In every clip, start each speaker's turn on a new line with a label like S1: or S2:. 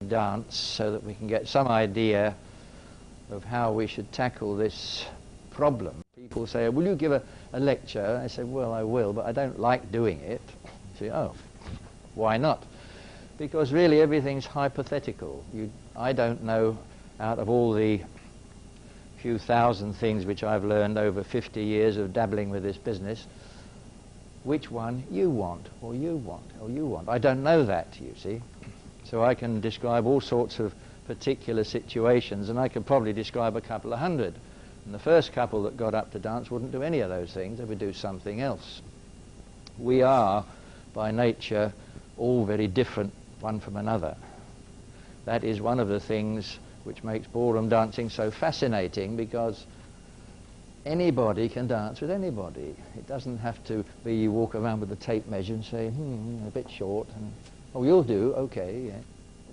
S1: dance so that we can get some idea of how we should tackle this problem. People say, will you give a lecture? I say, well, I will, but I don't like doing it. You say, oh, why not? Because really everything's hypothetical. I don't know, out of all the few thousand things which I've learned over 50 years of dabbling with this business, which one you want, or you want, or you want. I don't know that, you see. So I can describe all sorts of particular situations, and I could probably describe a couple of hundred. And the first couple that got up to dance wouldn't do any of those things. They would do something else. We are, by nature, all very different one from another. That is one of the things which makes ballroom dancing so fascinating, because anybody can dance with anybody. It doesn't have to be you walk around with a tape measure and say, a bit short, and, oh, you'll do, okay, yeah.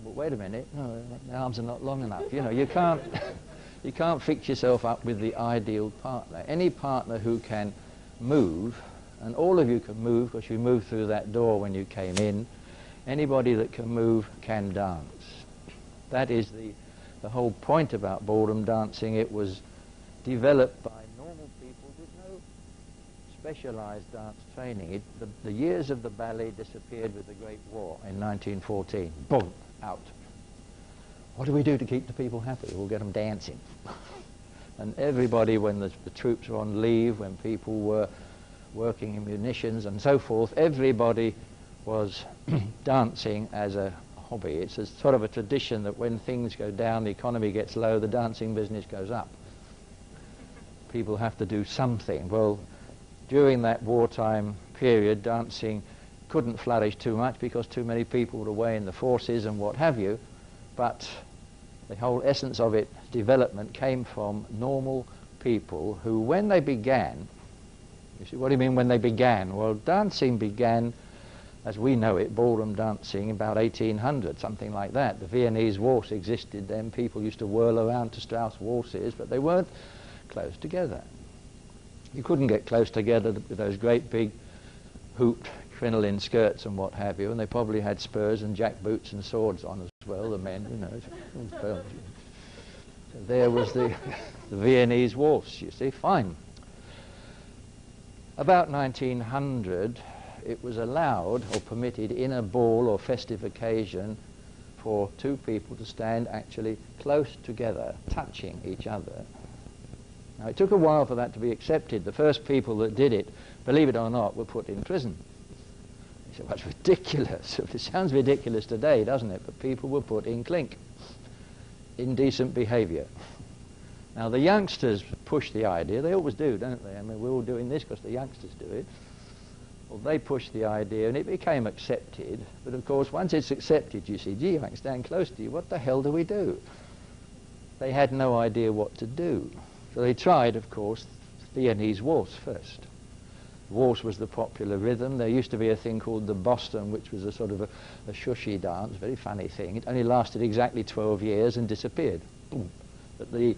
S1: But wait a minute, no, my arms are not long enough. You know, you can't, you can't fix yourself up with the ideal partner. Any partner who can move, and all of you can move because you moved through that door when you came in, anybody that can move can dance. That is the whole point about ballroom dancing. It was developed by normal people with no specialized dance training. The years of the ballet disappeared with the Great War in 1914. Boom, out. What do we do to keep the people happy? We'll get them dancing. And everybody, when the troops were on leave, when people were working in munitions and so forth, everybody was dancing as a hobby. It's a sort of a tradition that when things go down, the economy gets low, the dancing business goes up. People have to do something. Well, during that wartime period, dancing couldn't flourish too much because too many people were away in the forces and what have you, but the whole essence of its development came from normal people who, when they began, you see, what do you mean when they began? Well, dancing began, as we know it, ballroom dancing, about 1800, something like that. The Viennese waltz existed then. People used to whirl around to Strauss waltzes, but they weren't close together. You couldn't get close together with those great big hooped crinoline skirts and what have you, and they probably had spurs and jack boots and swords on as well, the men, you know. So there was the Viennese waltz, you see, fine. About 1900, it was allowed or permitted in a ball or festive occasion for two people to stand actually close together, touching each other. Now, it took a while for that to be accepted. The first people that did it, believe it or not, were put in prison. You say, well, that's ridiculous. It sounds ridiculous today, doesn't it? But people were put in clink, indecent behavior. Now, the youngsters push the idea. They always do, don't they? I mean, we're all doing this because the youngsters do it. Well, they pushed the idea, and it became accepted. But, of course, once it's accepted, you see, gee, I can stand close to you. What the hell do we do? They had no idea what to do. So they tried, of course, Viennese waltz first. Waltz was the popular rhythm. There used to be a thing called the Boston, which was a sort of a shushy dance, very funny thing. It only lasted exactly 12 years and disappeared. Boom. But the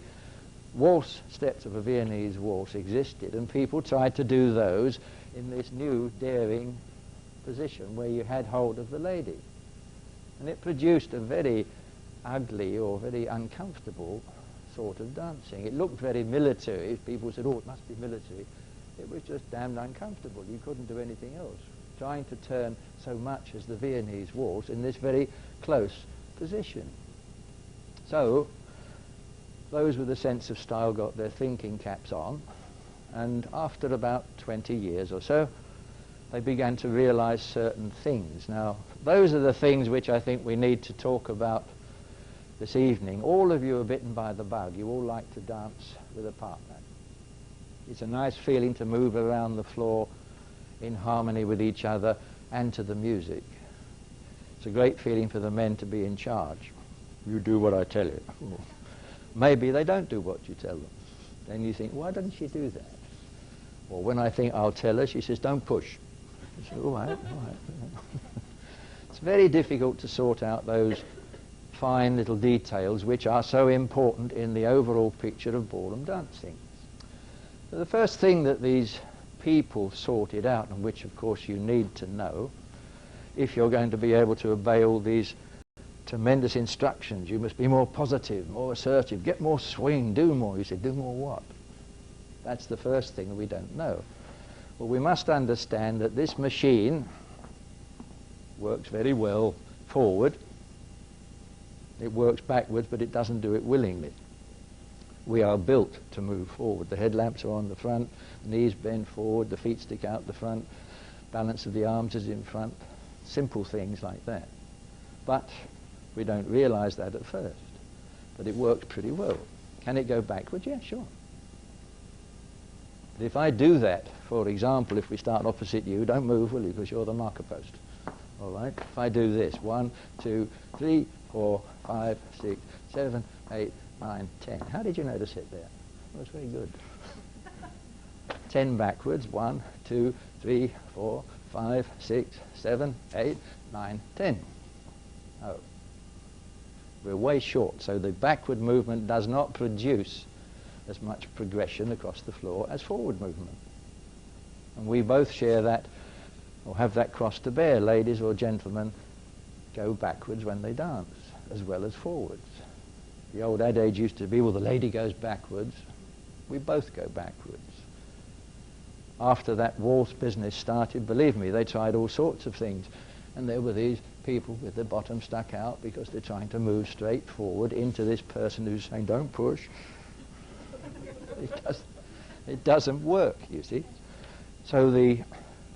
S1: waltz steps of a Viennese waltz existed, and people tried to do those in this new, daring position where you had hold of the lady. And it produced a very ugly or very uncomfortable sort of dancing. It looked very military. People said, oh, it must be military. It was just damned uncomfortable. You couldn't do anything else. Trying to turn so much as the Viennese waltz in this very close position. So, those with a sense of style got their thinking caps on, and after about 20 years or so, they began to realize certain things. Now, those are the things which I think we need to talk about this evening. All of you are bitten by the bug. You all like to dance with a partner. It's a nice feeling to move around the floor in harmony with each other and to the music. It's a great feeling for the men to be in charge. You do what I tell you. Maybe they don't do what you tell them. Then you think, why doesn't she do that? Or when I think I'll tell her, she says, don't push. I say, all right, all right. It's very difficult to sort out those fine little details which are so important in the overall picture of ballroom dancing. So the first thing that these people sorted out, and which of course you need to know if you're going to be able to obey all these tremendous instructions. You must be more positive, more assertive, get more swing, do more. You say, do more what? That's the first thing that we don't know. Well, we must understand that this machine works very well forward. It works backwards, but it doesn't do it willingly. We are built to move forward. The headlamps are on the front, knees bend forward, the feet stick out the front, balance of the arms is in front. Simple things like that. But we don't realize that at first. But it works pretty well. Can it go backwards? Yeah, sure. But if I do that, for example, if we start opposite you, don't move, will you, because you're the marker post. All right? If I do this, 1, 2, 3, 4, 5, 6, 7, 8, 9, 10. How did you know to sit there? That was very good. 10 backwards. 1, 2, 3, 4, 5, 6, 7, 8, 9, 10. Oh. We're way short, so the backward movement does not produce as much progression across the floor as forward movement. And we both share that, or have that cross to bear. Ladies or gentlemen go backwards when they dance, as well as forwards. The old adage used to be, well, the lady goes backwards. We both go backwards. After that waltz business started, believe me, they tried all sorts of things. And there were these people with their bottom stuck out because they're trying to move straight forward into this person who's saying, don't push. It doesn't work, you see. So the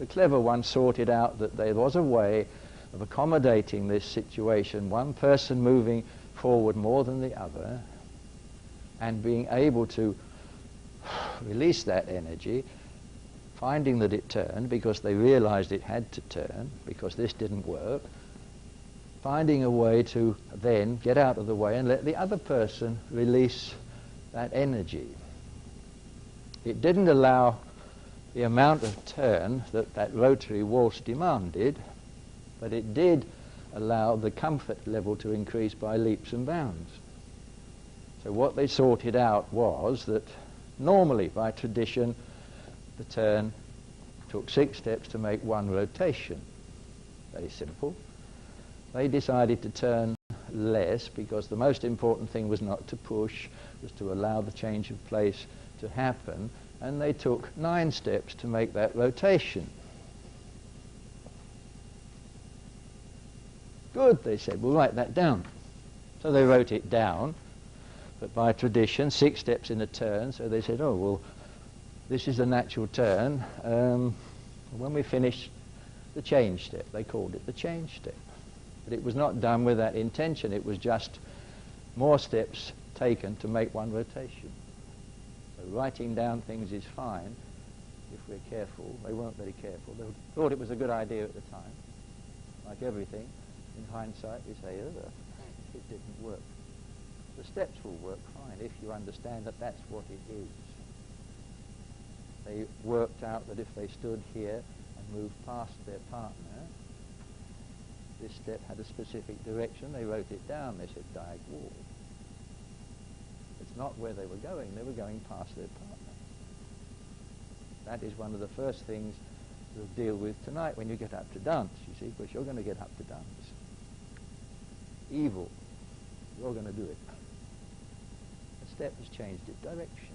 S1: clever one sorted out that there was a way of accommodating this situation, one person moving forward more than the other, and being able to release that energy, finding that it turned because they realized it had to turn because this didn't work, finding a way to then get out of the way and let the other person release that energy. It didn't allow the amount of turn that that rotary waltz demanded, but it did allow the comfort level to increase by leaps and bounds. So what they sorted out was that normally, by tradition, the turn took 6 steps to make 1 rotation. Very simple. They decided to turn less because the most important thing was not to push, was to allow the change of place to happen, and they took 9 steps to make that rotation. Good, they said, we'll write that down. So they wrote it down, but by tradition, 6 steps in a turn, so they said, oh, well, this is the natural turn. When we finish the change step, they called it the change step. But it was not done with that intention, it was just more steps taken to make 1 rotation. So writing down things is fine if we're careful. They weren't very careful. They thought it was a good idea at the time. Like everything, in hindsight we say, oh, it didn't work. The steps will work fine if you understand that that's what it is. They worked out that if they stood here and moved past their partner, this step had a specific direction. They wrote it down. They said diagonal. It's not where they were going past their partner. That is one of the first things we'll deal with tonight when you get up to dance, you see, because you're going to get up to dance. Evil, you're going to do it. The step has changed its direction.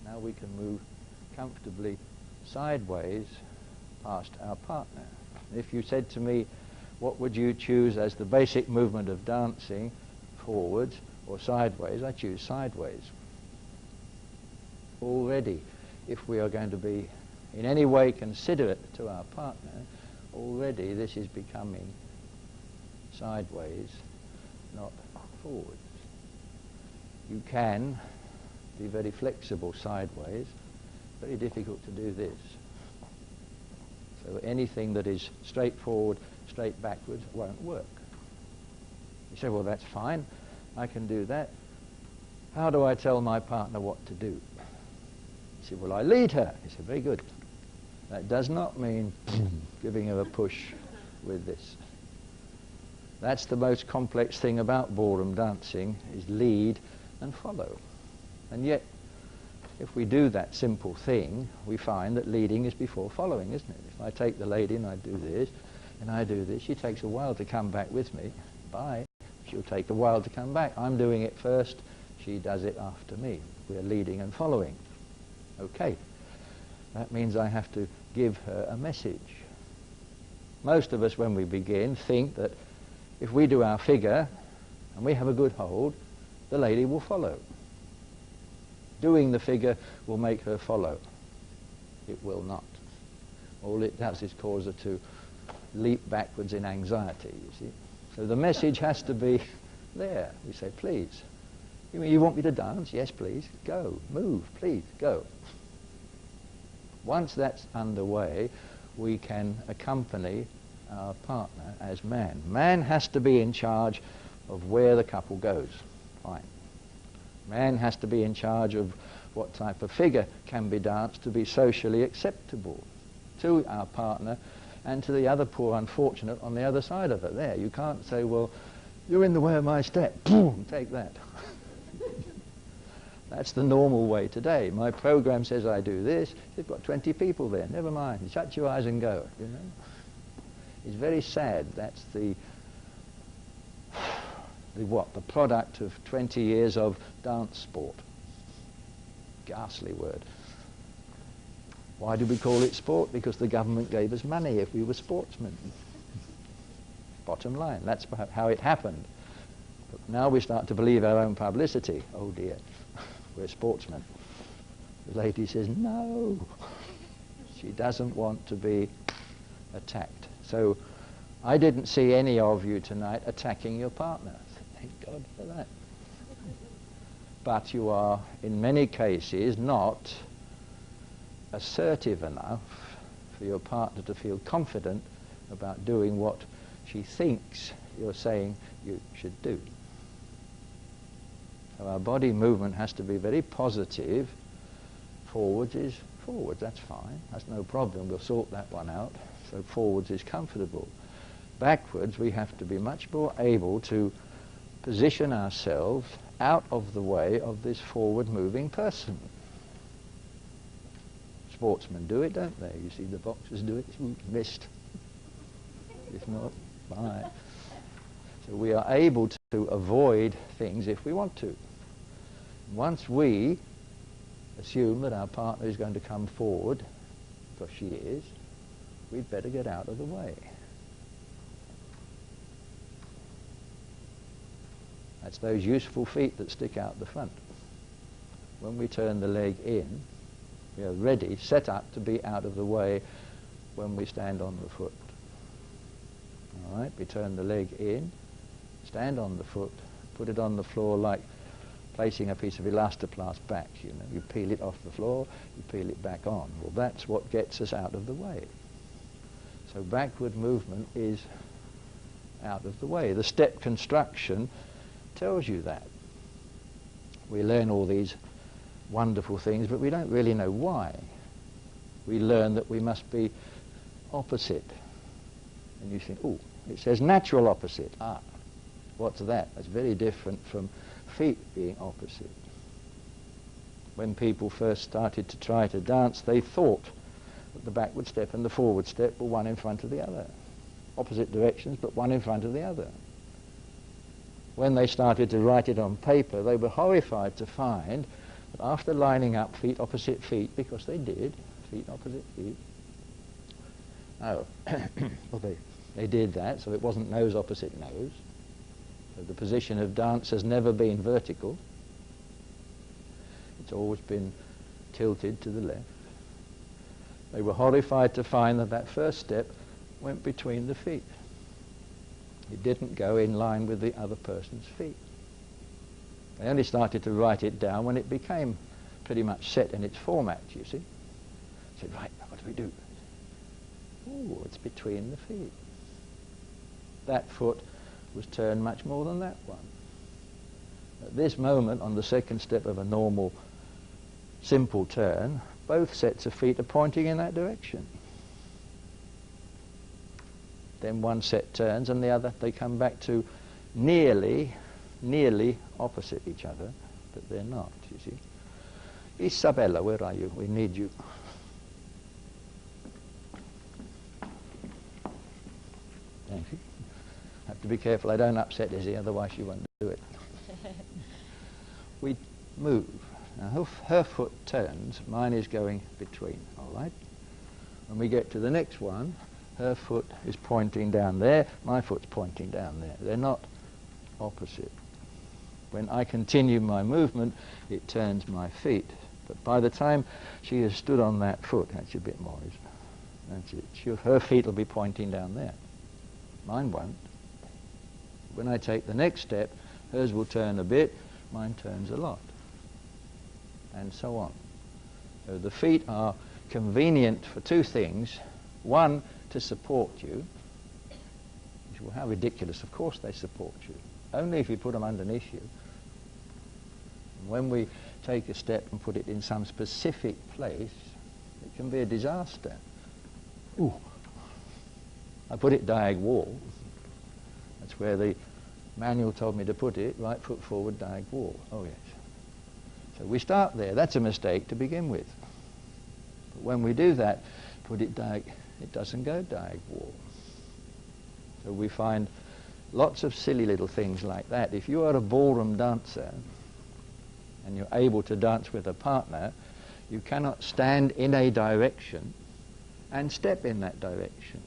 S1: Now we can move comfortably sideways past our partner. If you said to me, what would you choose as the basic movement of dancing, forwards or sideways? I choose sideways. Already, if we are going to be in any way considerate to our partner, already this is becoming sideways, not forwards. You can be very flexible sideways, very difficult to do this. So anything that is straight forward, straight backwards won't work. You say, well, that's fine, I can do that. How do I tell my partner what to do? You say, well, I lead her. You say, very good. That does not mean giving her a push with this. That's the most complex thing about ballroom dancing, is lead and follow. And yet, if we do that simple thing, we find that leading is before following, isn't it? If I take the lady and I do this, and I do this, she takes a while to come back with me. bye. She'll take a while to come back. I'm doing it first. She does it after me. We're leading and following. Okay. That means I have to give her a message. Most of us, when we begin, think that if we do our figure and we have a good hold, the lady will follow. Doing the figure will make her follow. It will not. All it does is cause her to leap backwards in anxiety, you see. So the message has to be there. We say, please. You want me to dance? Yes, please. Go. Move. Please. Go. Once that's underway, we can accompany our partner as man. Man has to be in charge of where the couple goes. Fine. Man has to be in charge of what type of figure can be danced to be socially acceptable to our partner and to the other poor unfortunate on the other side of it. There, you can't say, well, you're in the way of my step. Boom, take that. That's the normal way today. My program says I do this. You've got 20 people there. Never mind. Shut your eyes and go. You know, it's very sad. That's the product of 20 years of dance sport. Ghastly word. Why do we call it sport? Because the government gave us money if we were sportsmen. Bottom line. That's how it happened. But now we start to believe our own publicity. Oh dear. We're sportsmen. The lady says, no. She doesn't want to be attacked. So I didn't see any of you tonight attacking your partner. Thank God for that. But you are, in many cases, not assertive enough for your partner to feel confident about doing what she thinks you're saying you should do. So our body movement has to be very positive. Forwards is forwards, that's fine. That's no problem. We'll sort that one out. So forwards is comfortable. Backwards, we have to be much more able to position ourselves out of the way of this forward-moving person. Sportsmen do it, don't they? You see the boxers do it. Ooh, missed. If not, bye. So we are able to avoid things if we want to. Once we assume that our partner is going to come forward, because she is, we'd better get out of the way. That's those useful feet that stick out the front. When we turn the leg in, we are ready, set up to be out of the way when we stand on the foot. All right, we turn the leg in, stand on the foot, put it on the floor like placing a piece of elastoplast back, you know. You peel it off the floor, you peel it back on. Well, that's what gets us out of the way. So backward movement is out of the way. The step construction tells you that. We learn all these wonderful things, but we don't really know why. We learn that we must be opposite. And you think, oh, it says natural opposite. Ah, what's that? That's very different from feet being opposite. When people first started to try to dance, they thought that the backward step and the forward step were one in front of the other. Opposite directions, but one in front of the other. When they started to write it on paper, they were horrified to find that after lining up feet opposite feet, because they did, feet opposite feet, oh, well, they did that, so it wasn't nose opposite nose. So the position of dance has never been vertical. It's always been tilted to the left. They were horrified to find that that first step went between the feet. It didn't go in line with the other person's feet. They only started to write it down when it became pretty much set in its format, you see. They said, right, what do we do? Oh, it's between the feet. That foot was turned much more than that one. At this moment, on the second step of a normal, simple turn, both sets of feet are pointing in that direction. Then one set turns and the other, they come back to nearly opposite each other, but they're not, you see. Isabella, where are you? We need you. Thank you. Have to be careful I don't upset Izzy, otherwise she won't do it. We move. Now her foot turns, mine is going between, all right? When we get to the next one, her foot is pointing down there, my foot's pointing down there. They're not opposite. When I continue my movement, it turns my feet. But by the time she has stood on that foot, that's a bit more, isn't it? That's it. Her feet will be pointing down there. Mine won't. When I take the next step, hers will turn a bit, mine turns a lot. And so on. So the feet are convenient for two things. One, to support you. Well, how ridiculous. Of course they support you. Only if you put them underneath you. And when we take a step and put it in some specific place, it can be a disaster. Ooh. I put it diag wall. That's where the manual told me to put it. Right foot forward, diag wall. Oh yes. So we start there. That's a mistake to begin with. But when we do that, put it diag, it doesn't go diag wall. So we find lots of silly little things like that. If you are a ballroom dancer and you're able to dance with a partner, you cannot stand in a direction and step in that direction.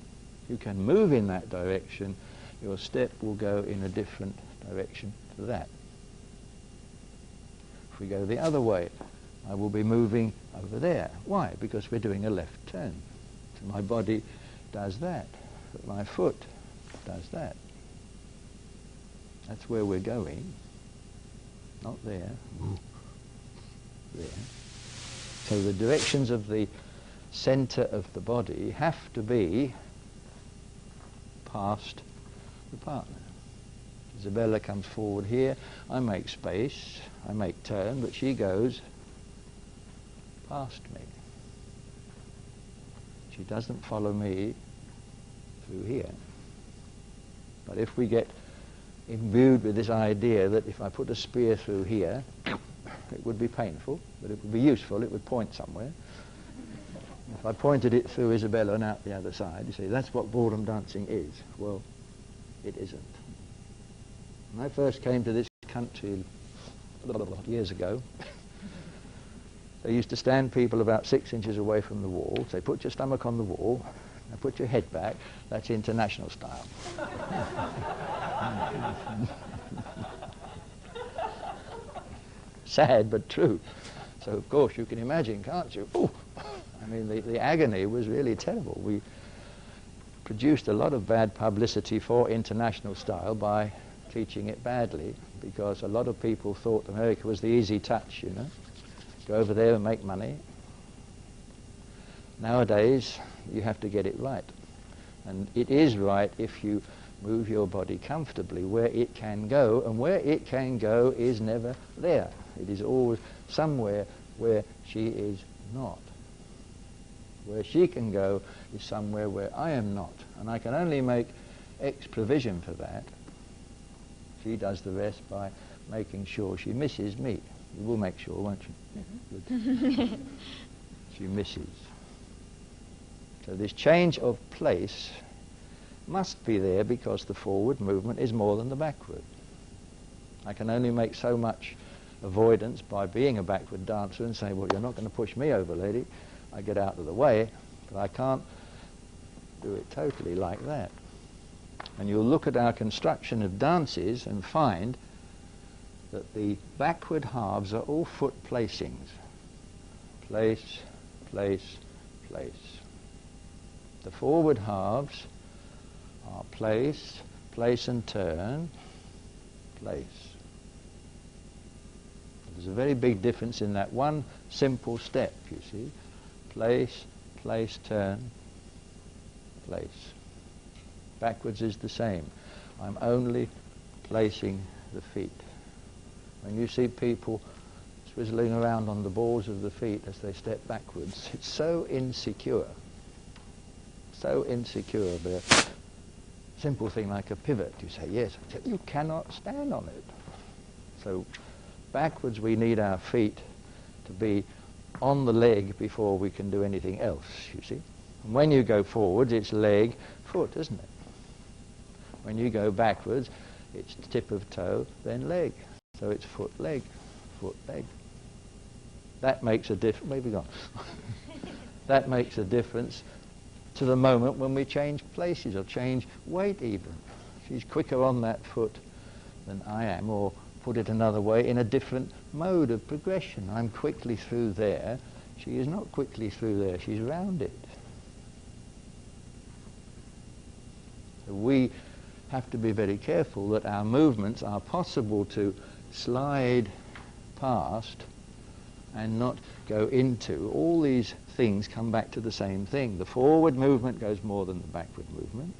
S1: You can move in that direction, your step will go in a different direction to that. If we go the other way, I will be moving over there. Why? Because we're doing a left turn. So my body does that, but my foot does that. That's where we're going. Not there. There. So the directions of the center of the body have to be past the partner. Isabella comes forward here, I make space, I make turn, but she goes past me. She doesn't follow me through here. But if we get imbued with this idea that if I put a spear through here, it would be painful, but it would be useful, it would point somewhere. If I pointed it through Isabella and out the other side, you see, that's what ballroom dancing is. Well, it isn't. When I first came to this country years ago, they used to stand people about 6 inches away from the wall, say, put your stomach on the wall, and put your head back. That's international style. Sad, but true. So, of course, you can imagine, can't you? Ooh. I mean, the agony was really terrible. We produced a lot of bad publicity for international style by teaching it badly, because a lot of people thought America was the easy touch, you know. Go over there and make money. Nowadays, you have to get it right. And it is right if you move your body comfortably where it can go, and where it can go is never there. It is always somewhere where she is not. Where she can go is somewhere where I am not. And I can only make X provision for that. She does the rest by making sure she misses me. You will make sure, won't you? Mm-hmm. She misses. So this change of place must be there because the forward movement is more than the backward. I can only make so much avoidance by being a backward dancer and say, well, you're not going to push me over, lady. I get out of the way, but I can't do it totally like that. And you'll look at our construction of dances and find that the backward halves are all foot placings. Place, place, place. The forward halves are place, place and turn, place. There's a very big difference in that one simple step, you see. Place, place, turn, place. Backwards is the same. I'm only placing the feet. When you see people swizzling around on the balls of the feet as they step backwards, it's so insecure. So insecure. The simple thing like a pivot, you say, yes, you cannot stand on it. So backwards we need our feet to be on the leg before we can do anything else, you see. And when you go forwards, it's leg, foot, isn't it? When you go backwards, it's tip of toe, then leg. So it's foot, leg, foot, leg. That makes a difference. Where have we gone? That makes a difference to the moment when we change places or change weight even. She's quicker on that foot than I am, or put it another way, in a different mode of progression. I'm quickly through there. She is not quickly through there. She's round it. So we have to be very careful that our movements are possible to slide past and not go into. All these things come back to the same thing. The forward movement goes more than the backward movement.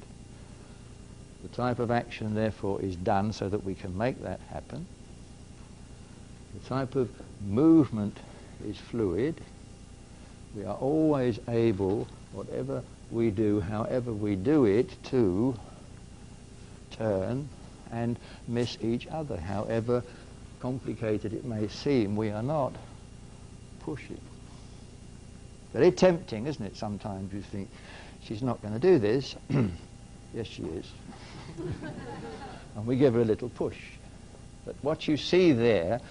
S1: The type of action, therefore, is done so that we can make that happen. The type of movement is fluid. We are always able, whatever we do, however we do it, to turn and miss each other. However complicated it may seem, we are not pushing. Very tempting, isn't it? Sometimes you think, she's not going to do this. Yes, she is. And we give her a little push. But what you see there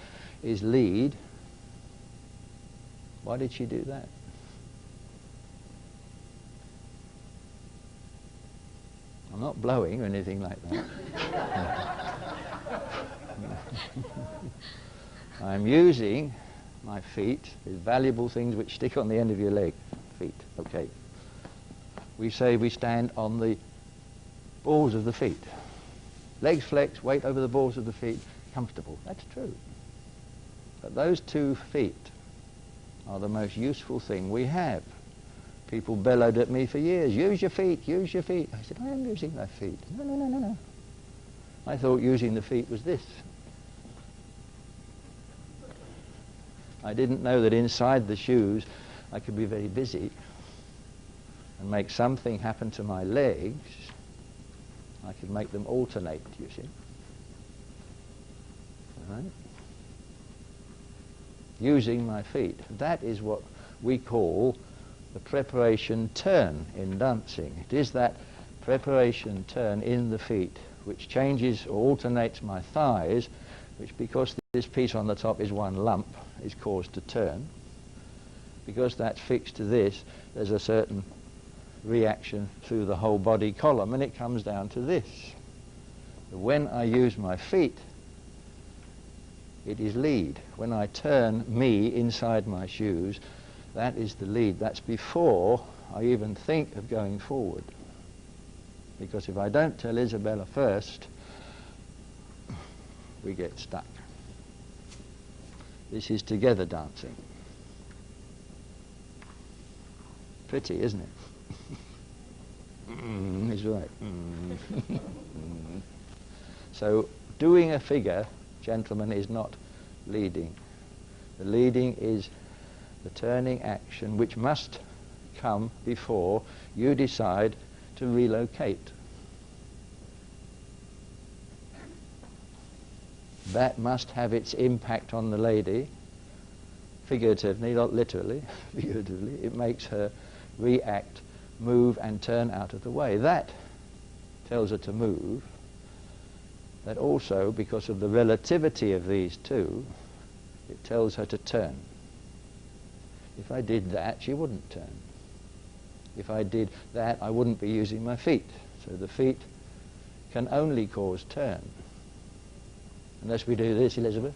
S1: is lead. Why did she do that? I'm not blowing or anything like that. I'm using my feet, these valuable things which stick on the end of your leg. Feet, okay. We say we stand on the balls of the feet. Legs flexed, weight over the balls of the feet, comfortable. That's true. But those 2 feet are the most useful thing we have. People bellowed at me for years, use your feet, use your feet. I said, I am using my feet. No, no, no, no, no. I thought using the feet was this. I didn't know that inside the shoes I could be very busy and make something happen to my legs. I could make them alternate, you see. All right? Using my feet. That is what we call the preparation turn in dancing. It is that preparation turn in the feet which changes or alternates my thighs, which, because this piece on the top is one lump, is caused to turn. Because that's fixed to this, there's a certain reaction through the whole body column, and it comes down to this. When I use my feet, it is lead. When I turn me inside my shoes, that is the lead. That's before I even think of going forward. Because if I don't tell Isabella first, we get stuck. This is together dancing. Pretty, isn't it? He's right. So doing a figure, gentlemen, is not leading. The leading is the turning action which must come before you decide to relocate. That must have its impact on the lady, figuratively, not literally, figuratively. It makes her react, move and turn out of the way. That tells her to move. That also, because of the relativity of these two, it tells her to turn. If I did that, she wouldn't turn. If I did that, I wouldn't be using my feet. So the feet can only cause turn. Unless we do this, Elizabeth.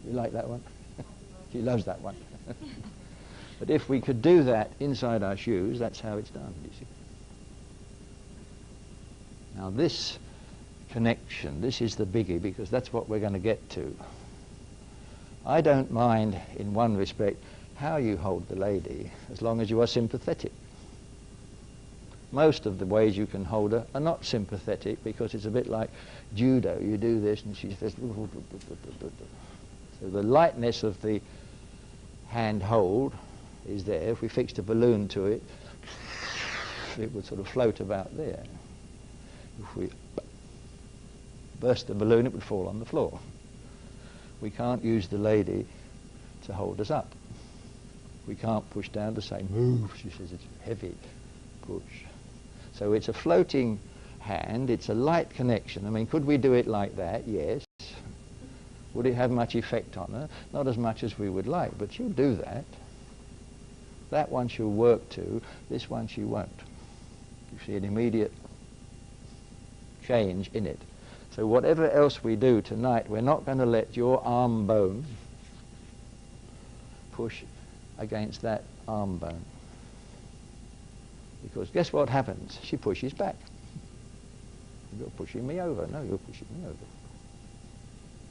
S1: You like that one? She loves that one. But if we could do that inside our shoes, that's how it's done, you see. Now this connection, this is the biggie, because that's what we're going to get to. I don't mind, in one respect, how you hold the lady, as long as you are sympathetic. Most of the ways you can hold her are not sympathetic, because it's a bit like judo. You do this and she says... So the lightness of the hand hold is there. If we fixed a balloon to it, it would sort of float about there. If we burst the balloon, it would fall on the floor. We can't use the lady to hold us up. We can't push down to say, move. She says it's heavy. Push. So it's a floating hand, it's a light connection. I mean, could we do it like that? Yes. Would it have much effect on her? Not as much as we would like, but she'll do that. That one she'll work to, this one she won't. You see an immediate change in it. So whatever else we do tonight, we're not going to let your arm bone push against that arm bone. Because guess what happens? She pushes back. You're pushing me over. No, you're pushing me over.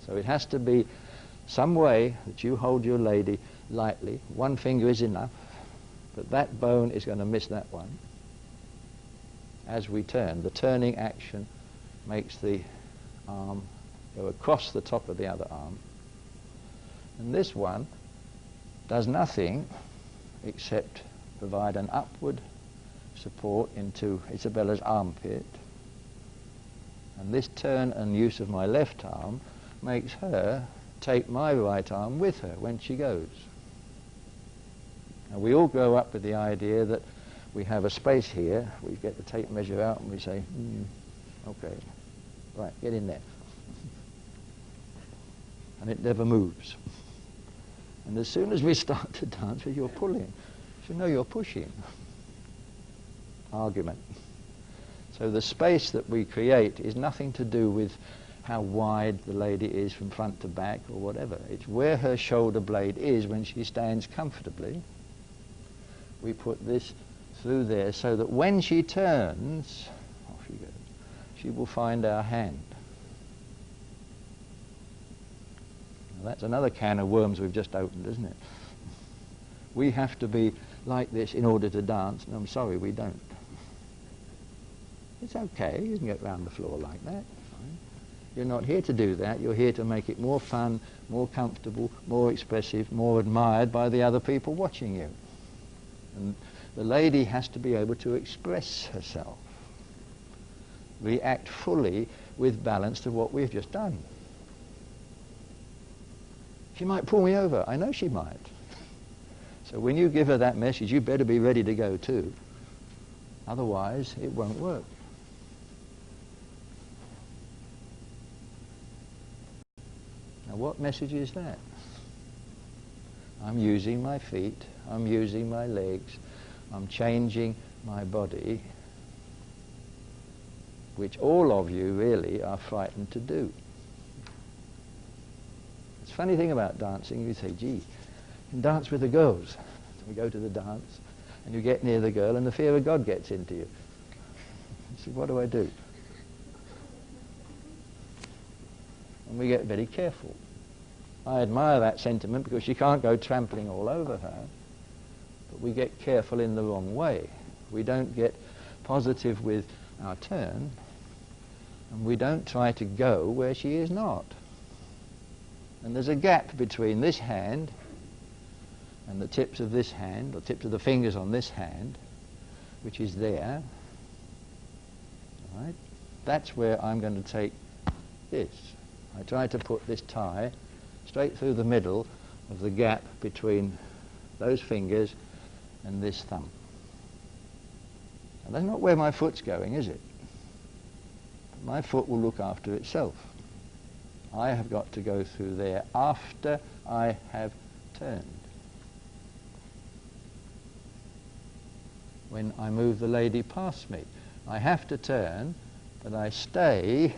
S1: So it has to be some way that you hold your lady lightly. One finger is enough, but that bone is going to miss that one. As we turn, the turning action makes the arm go across the top of the other arm. And this one does nothing except provide an upward support into Isabella's armpit. And this turn and use of my left arm makes her take my right arm with her when she goes. Now we all grow up with the idea that we have a space here, we get the tape measure out and we say, okay, right, get in there. And it never moves. And as soon as we start to dance, you're pulling. So no, you're pushing. Argument. So the space that we create is nothing to do with how wide the lady is from front to back or whatever. It's where her shoulder blade is when she stands comfortably. We put this through there so that when she turns, off she goes, she will find our hand. Now that's another can of worms we've just opened, isn't it? We have to be like this in order to dance, and I'm sorry, we don't. It's okay, you can get round the floor like that. Fine. You're not here to do that, you're here to make it more fun, more comfortable, more expressive, more admired by the other people watching you. And the lady has to be able to express herself, react fully with balance to what we've just done. She might pull me over, I know she might. So when you give her that message, you better be ready to go too. Otherwise, it won't work. Now what message is that? I'm using my feet, I'm using my legs, I'm changing my body, which all of you really are frightened to do. It's a funny thing about dancing, you say, gee, you can dance with the girls. So we go to the dance, and you get near the girl, and the fear of God gets into you. You say, what do I do? And we get very careful. I admire that sentiment because she can't go trampling all over her, but we get careful in the wrong way. We don't get positive with our turn, and we don't try to go where she is not. And there's a gap between this hand and the tips of this hand, or tips of the fingers on this hand, which is there. Right? That's where I'm going to take this. I try to put this tie straight through the middle of the gap between those fingers and this thumb. And that's not where my foot's going, is it? My foot will look after itself. I have got to go through there after I have turned. When I move the lady past me, I have to turn, but I stay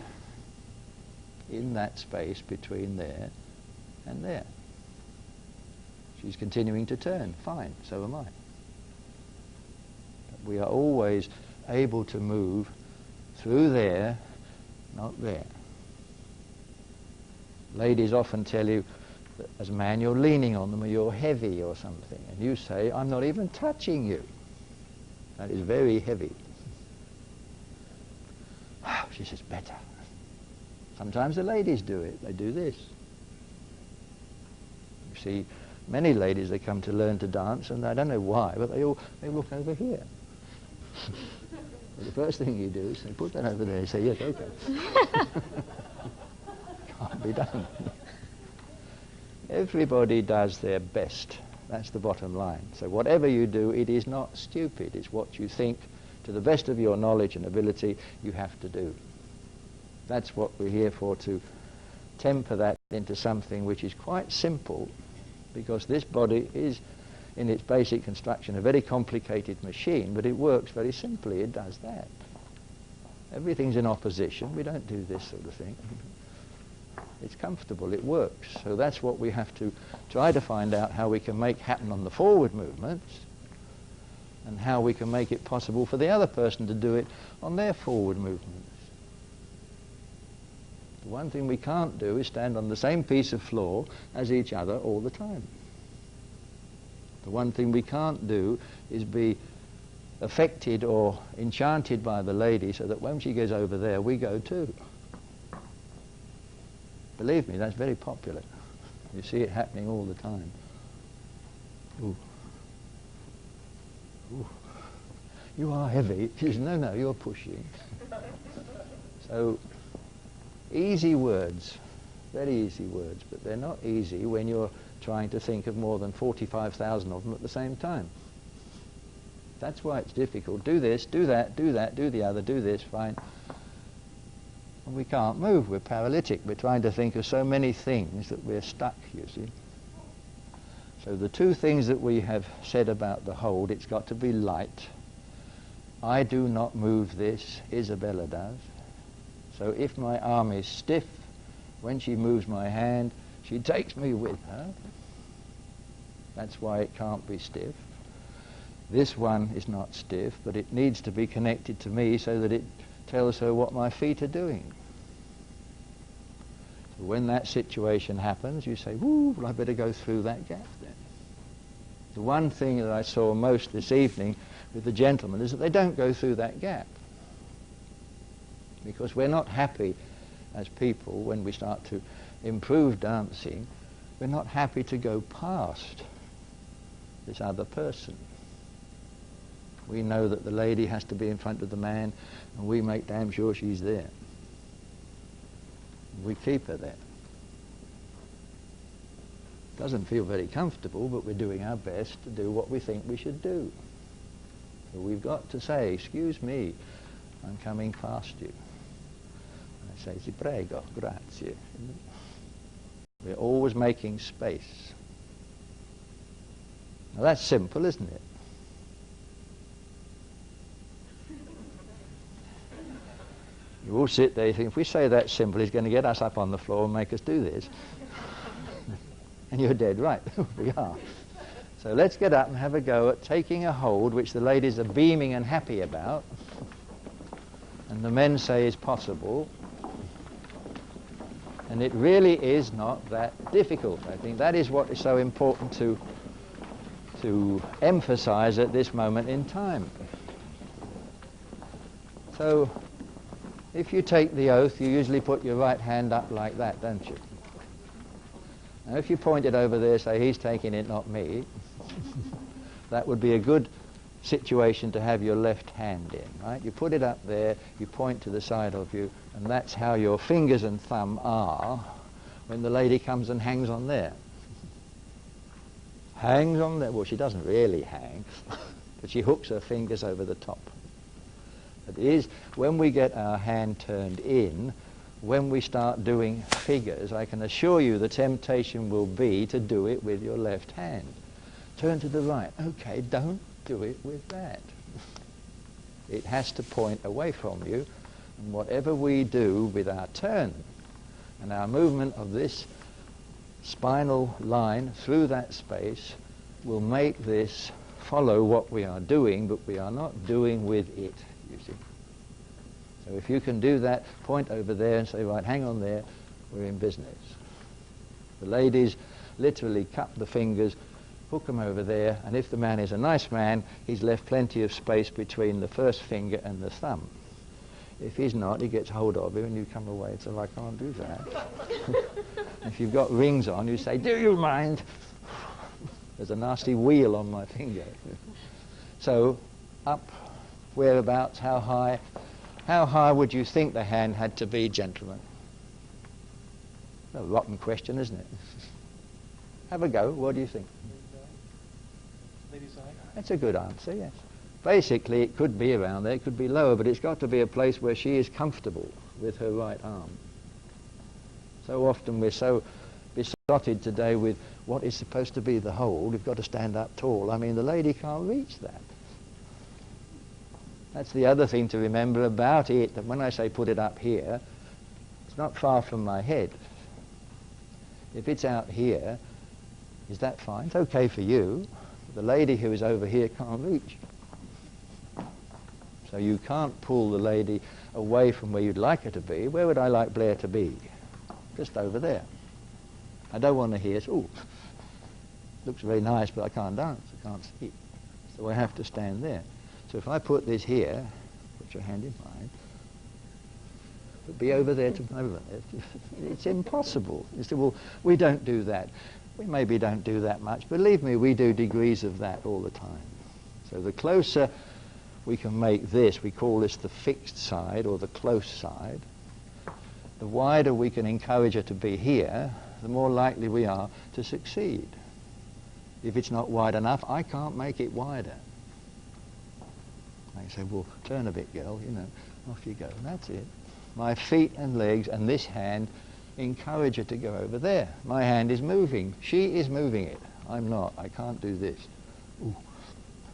S1: in that space between there and there. She's continuing to turn, fine, so am I. But we are always able to move through there, not there. Ladies often tell you that as a man you're leaning on them or you're heavy or something, and you say, I'm not even touching you. That is very heavy. She says, better. Sometimes the ladies do it. They do this. You see, many ladies, they come to learn to dance, and I don't know why, but they look over here. Well, the first thing you do is they put that over there and say, yes, okay. Can't be done. Everybody does their best. That's the bottom line. So whatever you do, it is not stupid. It's what you think to the best of your knowledge and ability, you have to do. That's what we're here for, to temper that into something which is quite simple, because this body is, in its basic construction, a very complicated machine, but it works very simply. It does that. Everything's in opposition. We don't do this sort of thing. It's comfortable. It works. So that's what we have to try to find out, how we can make happen on the forward movements, and how we can make it possible for the other person to do it on their forward movements. The one thing we can't do is stand on the same piece of floor as each other all the time. The one thing we can't do is be affected or enchanted by the lady so that when she goes over there, we go too. Believe me, that's very popular. You see it happening all the time. Ooh. Ooh. You are heavy. She says, no, no, you're pushing. So, easy words, very easy words, but they're not easy when you're trying to think of more than 45,000 of them at the same time. That's why it's difficult. Do this, do that, do that, do the other, do this, fine. And we can't move. We're paralytic. We're trying to think of so many things that we're stuck, you see. So the two things that we have said about the hold, it's got to be light. I do not move this, Isabella does. So if my arm is stiff, when she moves my hand, she takes me with her. That's why it can't be stiff. This one is not stiff, but it needs to be connected to me so that it tells her what my feet are doing. So when that situation happens, you say, "Woo, well, I better go through that gap then." The one thing that I saw most this evening with the gentlemen is that they don't go through that gap. Because we're not happy as people when we start to improve dancing, we're not happy to go past this other person. We know that the lady has to be in front of the man, and we make damn sure she's there. We keep her there. Doesn't feel very comfortable, but we're doing our best to do what we think we should do. So we've got to say, "Excuse me, I'm coming past you." I say, "Sì, prego, grazie." We're always making space. Now that's simple, isn't it? You all sit there, you think, if we say that's simple, he's going to get us up on the floor and make us do this. And you're dead right, we are. So let's get up and have a go at taking a hold which the ladies are beaming and happy about, and the men say is possible. And it really is not that difficult. I think that is what is so important to emphasize at this moment in time. So, if you take the oath, you usually put your right hand up like that, don't you? Now, if you point it over there, say, "He's taking it, not me," that would be a good situation to have your left hand in, right? You put it up there, you point to the side of you, and that's how your fingers and thumb are when the lady comes and hangs on there. Hangs on there. Well, she doesn't really hang, but she hooks her fingers over the top. It is when we get our hand turned in, when we start doing figures, I can assure you the temptation will be to do it with your left hand. Turn to the right. Okay, don't do it with that. It has to point away from you, and whatever we do with our turn and our movement of this spinal line through that space will make this follow what we are doing, but we are not doing with it, you see. So if you can do that, point over there and say, "Right, hang on there, we're in business." The ladies literally cup the fingers, hook them over there, and if the man is a nice man, he's left plenty of space between the first finger and the thumb. If he's not, he gets hold of him and you come away and say, "I can't do that." If you've got rings on, you say, "Do you mind? There's a nasty wheel on my finger." So, up, whereabouts, how high? How high would you think the hand had to be, gentlemen? A rotten question, isn't it? Have a go. What do you think?
S2: Ladies' eye.
S1: That's a good answer, yes. Basically, it could be around there, it could be lower, but it's got to be a place where she is comfortable with her right arm. So often we're so besotted today with what is supposed to be the hold. We've got to stand up tall. I mean, the lady can't reach that. That's the other thing to remember about it, that when I say put it up here, it's not far from my head. If it's out here, is that fine? It's okay for you. The lady who is over here can't reach. So you can't pull the lady away from where you'd like her to be. Where would I like Blair to be? Just over there. I don't want to hear, oh, looks very nice, but I can't dance, I can't see. So I have to stand there. So if I put this here, put your hand in mine, but be over there to over there, it's impossible. You say, well, we don't do that. We maybe don't do that much. Believe me, we do degrees of that all the time. So the closer we can make this, we call this the fixed side or the close side, the wider we can encourage her to be here, the more likely we are to succeed. If it's not wide enough, I can't make it wider. I say, well, turn a bit, girl, you know, off you go. And that's it. My feet and legs and this hand encourage her to go over there. My hand is moving. She is moving it. I'm not. I can't do this. Ooh.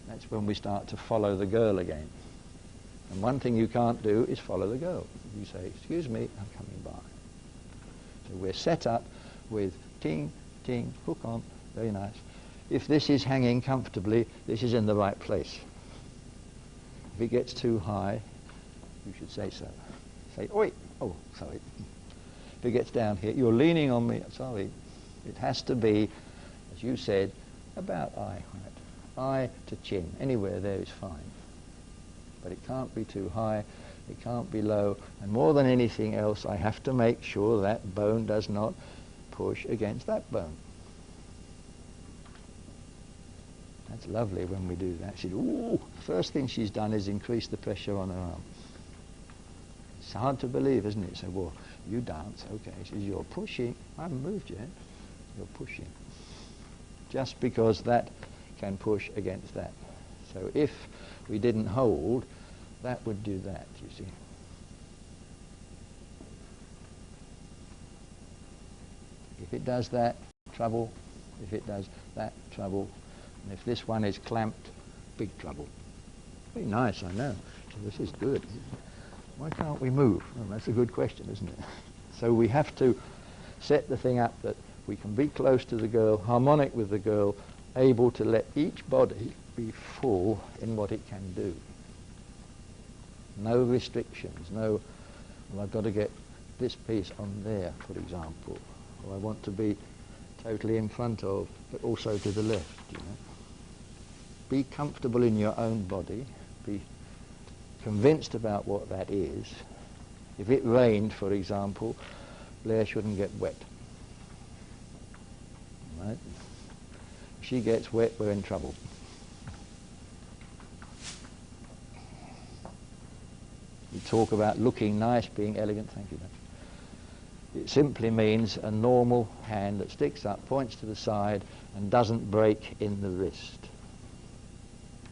S1: That's when we start to follow the girl again. And one thing you can't do is follow the girl. You say, excuse me, I'm coming by. So we're set up with ting, ting, hook on, very nice. If this is hanging comfortably, this is in the right place. If it gets too high, you should say so. Say, oi, oh, sorry. If it gets down here, you're leaning on me, sorry. It has to be, as you said, about eye height. Eye to chin, anywhere there is fine. But it can't be too high, it can't be low, and more than anything else, I have to make sure that bone does not push against that bone. That's lovely when we do that. She, ooh, first thing she's done is increase the pressure on her arm. It's hard to believe, isn't it? So, well, you dance, okay. She says, you're pushing. I haven't moved yet. You're pushing. Just because that can push against that. So if we didn't hold, that would do that, you see. If it does that, trouble. If it does that, trouble. And if this one is clamped, big trouble. Very nice, I know. So this is good. Why can't we move? Well, that's a good question, isn't it? So we have to set the thing up that we can be close to the girl, harmonic with the girl, able to let each body be full in what it can do. No restrictions, no, well, I've got to get this piece on there, for example, or I want to be totally in front of, but also to the left, you know. Be comfortable in your own body, be convinced about what that is. If it rained, for example, Blair shouldn't get wet. Right? If she gets wet, we're in trouble. We talk about looking nice, being elegant, thank you. It simply means a normal hand that sticks up, points to the side, and doesn't break in the wrist.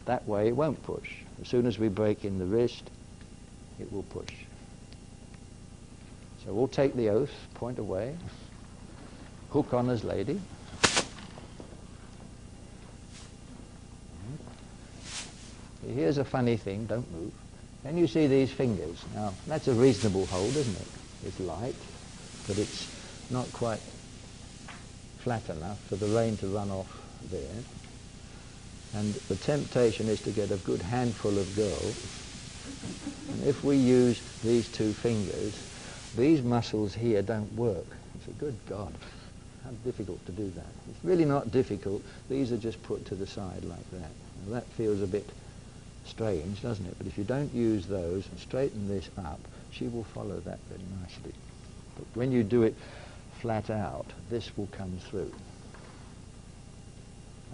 S1: That way it won't push. As soon as we break in the wrist, it will push. So we'll take the oath, point away, hook on as lady. Here's a funny thing, don't move. Can you see these fingers? Now, that's a reasonable hold, isn't it? It's light, but it's not quite flat enough for the rain to run off there. And the temptation is to get a good handful of girl. And if we use these two fingers, these muscles here don't work. It's a good God, how difficult to do that. It's really not difficult. These are just put to the side like that. Now that feels a bit strange, doesn't it? But if you don't use those and straighten this up, she will follow that very nicely. But when you do it flat out, this will come through.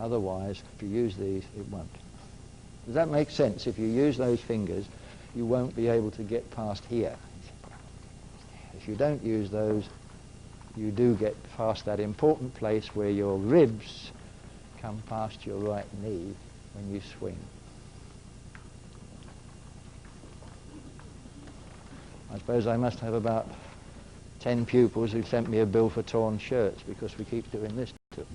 S1: Otherwise, if you use these, it won't. Does that make sense? If you use those fingers, you won't be able to get past here. If you don't use those, you do get past that important place where your ribs come past your right knee when you swing. I suppose I must have about 10 pupils who sent me a bill for torn shirts because we keep doing this to them.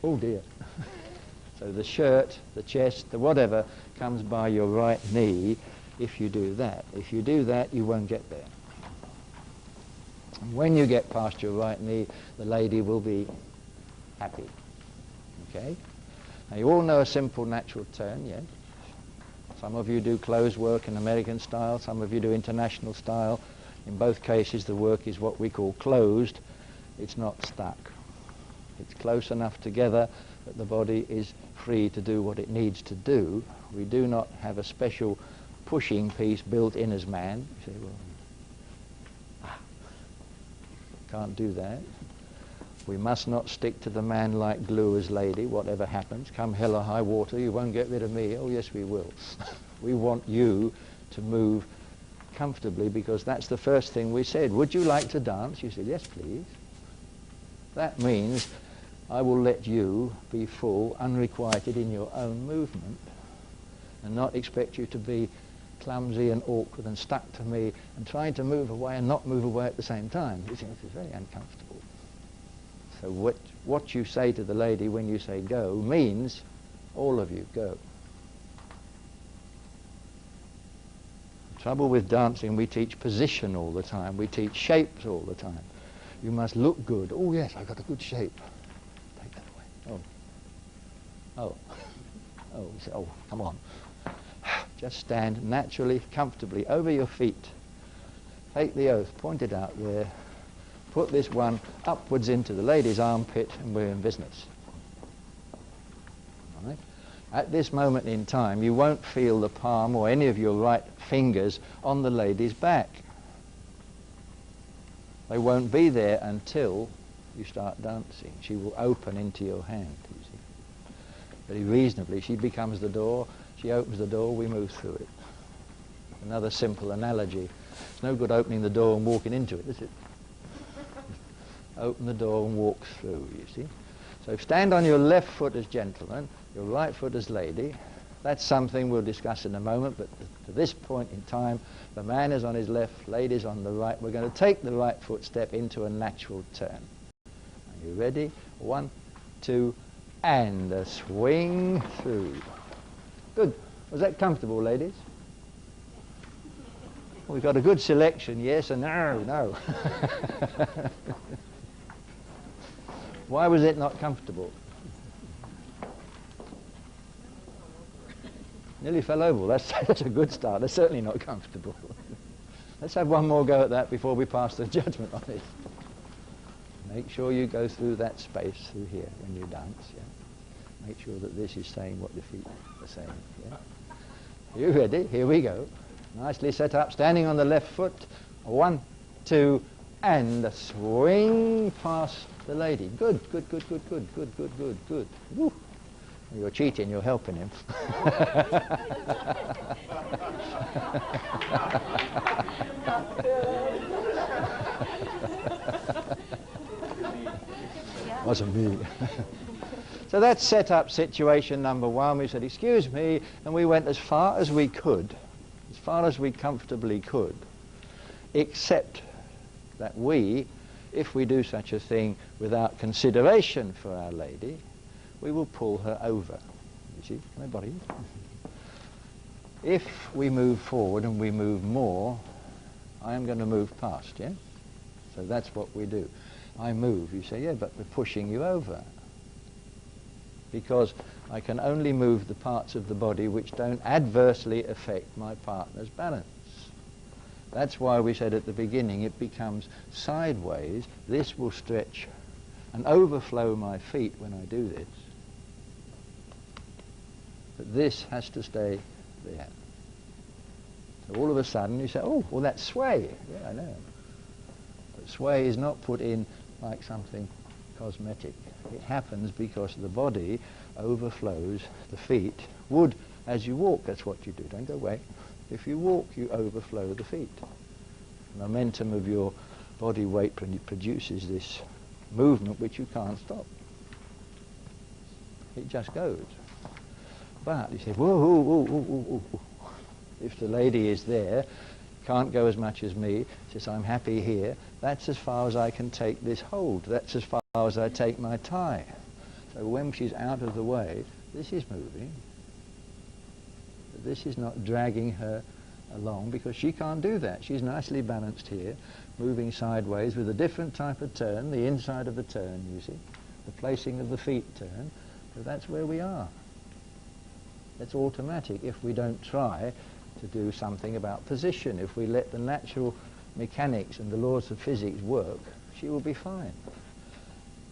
S1: Oh dear. So the shirt, the chest, the whatever comes by your right knee if you do that. If you do that, you won't get there. And when you get past your right knee, the lady will be happy. Okay? Now you all know a simple natural turn, yes? Some of you do closed work in American style, some of you do international style. In both cases the work is what we call closed. It's not stuck. It's close enough together that the body is free to do what it needs to do. We do not have a special pushing piece built in as man. You say, well, can't do that. We must not stick to the man like glue as lady, whatever happens. Come hell or high water, you won't get rid of me. Oh yes, we will. We want you to move comfortably because that's the first thing we said. Would you like to dance? You said, yes, please. That means I will let you be full, unrequited in your own movement and not expect you to be clumsy and awkward and stuck to me and trying to move away and not move away at the same time. You see, this is very uncomfortable. So what you say to the lady when you say go means all of you go. The trouble with dancing, we teach position all the time. We teach shapes all the time. You must look good. Oh yes, I've got a good shape. Take that away. Oh. Oh. Oh, you say, oh, come on. Just stand naturally, comfortably over your feet. Take the oath, point it out there. Put this one upwards into the lady's armpit and we're in business. All right? At this moment in time, you won't feel the palm or any of your right fingers on the lady's back. They won't be there until you start dancing. She will open into your hand, you see. Very reasonably, she becomes the door, she opens the door, we move through it. Another simple analogy. It's no good opening the door and walking into it, is it? Open the door and walk through, you see. So stand on your left foot as gentleman, your right foot as lady. That's something we'll discuss in a moment, but to this point in time, the man is on his left, lady's on the right. We're going to take the right foot step into a natural turn. Are you ready? 1, 2, and a swing through. Good. Was that comfortable, ladies? We've got a good selection, yes and no, no. Why was it not comfortable? Nearly fell over. Well, that's a good start. That's certainly not comfortable. Let's have one more go at that before we pass the judgment on it. Make sure you go through that space through here when you dance. Yeah? Make sure that this is saying what the feet are saying. Yeah? Are you ready? Here we go. Nicely set up, standing on the left foot. 1, 2, and a swing past the lady. Good, good, good, good, good, good, good, good, good. Woo. You're cheating, you're helping him. Wasn't me. So that's set up situation number one. We said, excuse me, and we went as far as we could, as far as we comfortably could, except that we, if we do such a thing without consideration for our lady, we will pull her over. You see, can I borrow you? If we move forward and we move more, I am going to move past, yeah? So that's what we do. I move. You say, yeah, but we're pushing you over. Because I can only move the parts of the body which don't adversely affect my partner's balance. That's why we said at the beginning it becomes sideways. This will stretch and overflow my feet when I do this. But this has to stay there. So all of a sudden you say, oh, well that's sway. Yeah, I know. But sway is not put in like something cosmetic. It happens because the body overflows the feet. Would, as you walk, that's what you do. Don't go away. If you walk, you overflow the feet. The momentum of your body weight produces this movement which you can't stop. It just goes. But you say, whoa, whoa, whoa, whoa, whoa, whoa. If the lady is there, can't go as much as me, says I'm happy here, that's as far as I can take this hold. That's as far as I take my tie. So when she's out of the way, this is moving. This is not dragging her along because she can't do that. She's nicely balanced here, moving sideways with a different type of turn, the inside of the turn, you see, the placing of the feet turn. So that's where we are. It's automatic if we don't try to do something about position. If we let the natural mechanics and the laws of physics work, she will be fine.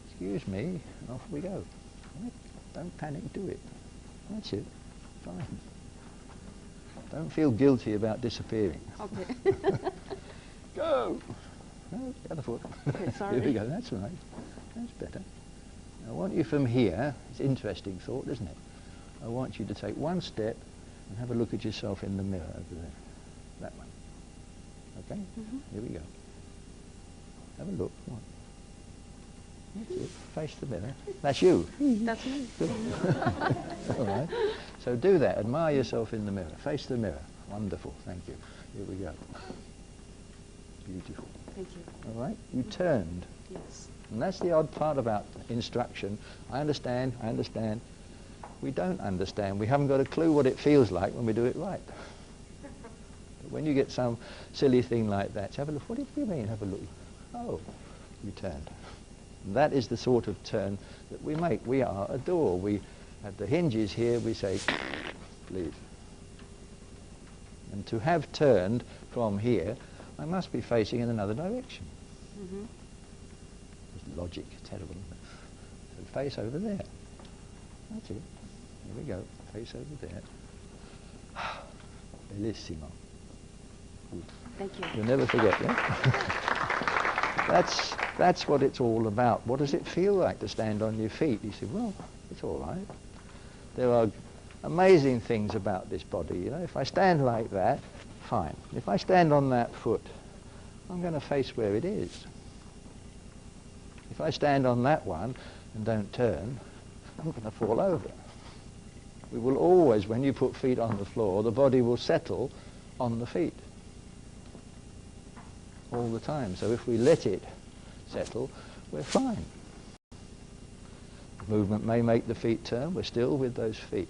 S1: Excuse me, off we go. Don't panic, do it. That's it, fine. Don't feel guilty about disappearing.
S2: Okay.
S1: Go! No, the other foot.
S2: Okay, sorry.
S1: Here we go, that's right. That's better. I want you from here, it's an interesting thought, isn't it? I want you to take one step and have a look at yourself in the mirror over there. That one. Okay?
S2: Mm-hmm.
S1: Here we go. Have a look. Come on. That's it. Face the mirror. That's you.
S2: That's me.
S1: Good. All right. So do that. Admire yourself in the mirror. Face the mirror. Wonderful. Thank you. Here we go. Beautiful.
S2: Thank you.
S1: All right. You turned.
S2: Yes.
S1: And that's the odd part about instruction. I understand. I understand. We don't understand. We haven't got a clue what it feels like when we do it right. But when you get some silly thing like that, have a look. What do you mean? Have a look. Oh, you turned. And that is the sort of turn that we make. We are a door. We have the hinges here. We say, please. And to have turned from here, I must be facing in another direction.
S2: Mm-hmm.
S1: It's logic, terrible. So face over there. That's it. Here we go. Face over there. Bellissimo.
S2: Thank you.
S1: You'll never forget that. That's what it's all about. What does it feel like to stand on your feet? You say, well, it's all right. There are amazing things about this body. You know, if I stand like that, fine. If I stand on that foot, I'm going to face where it is. If I stand on that one and don't turn, I'm going to fall over. We will always, when you put feet on the floor, the body will settle on the feet all the time. So if we let it settle, we're fine. The movement may make the feet turn, we're still with those feet.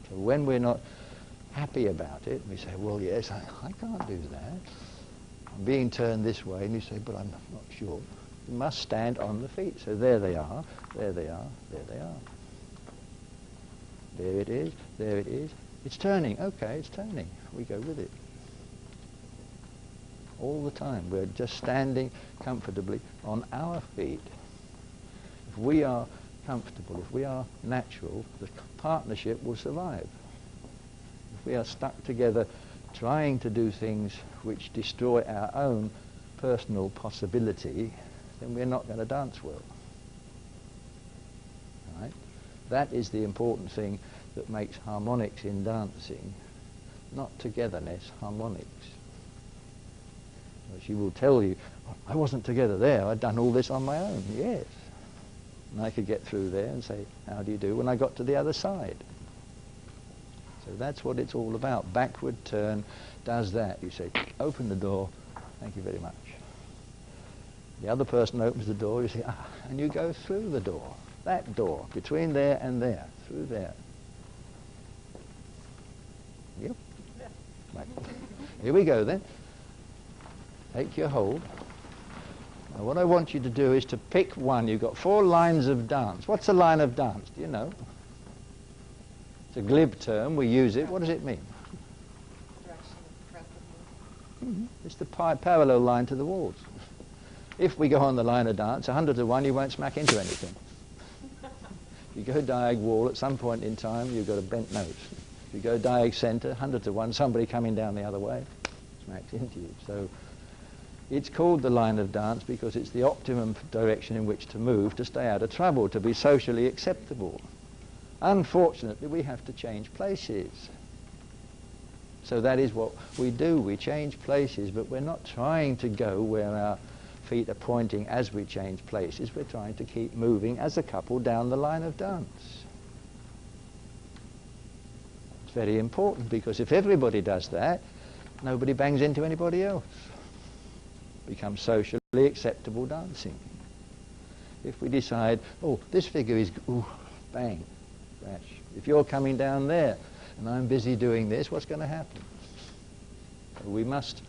S1: So when we're not happy about it, we say, well, yes, I can't do that. I'm being turned this way, and you say, but I'm not sure. You must stand on the feet. So there they are, there they are, there they are. There it is, there it is. It's turning, okay, it's turning. We go with it. All the time, we're just standing comfortably on our feet. If we are comfortable, if we are natural, the partnership will survive. If we are stuck together trying to do things which destroy our own personal possibility, then we're not going to dance well. Right? That is the important thing that makes harmonics in dancing, not togetherness, harmonics. She will tell you, I wasn't together there, I'd done all this on my own. Yes. And I could get through there and say, how do you do, when I got to the other side. So that's what it's all about. Backward turn does that. You say, open the door, thank you very much. The other person opens the door, you say, and you go through the door. That door, between there and there, through there. Yep. Right. Here we go then. Take your hold. Now what I want you to do is to pick one. You've got 4 lines of dance. What's a line of dance? Do you know? It's a glib term. We use it. What does it mean? It's the parallel line to the walls. If we go on the line of dance, 100 to 1, you won't smack into anything. If you go diag wall, at some point in time, you've got a bent nose. If you go diag centre, 100 to 1, somebody coming down the other way smacks into you. So it's called the line of dance because it's the optimum direction in which to move to stay out of trouble, to be socially acceptable. Unfortunately, we have to change places. So that is what we do. We change places, but we're not trying to go where our feet are pointing as we change places. We're trying to keep moving as a couple down the line of dance. It's very important, because if everybody does that, nobody bangs into anybody else. It becomes socially acceptable dancing. If we decide, oh, this figure is, ooh, bang, crash. If you're coming down there and I'm busy doing this, what's going to happen? So we must,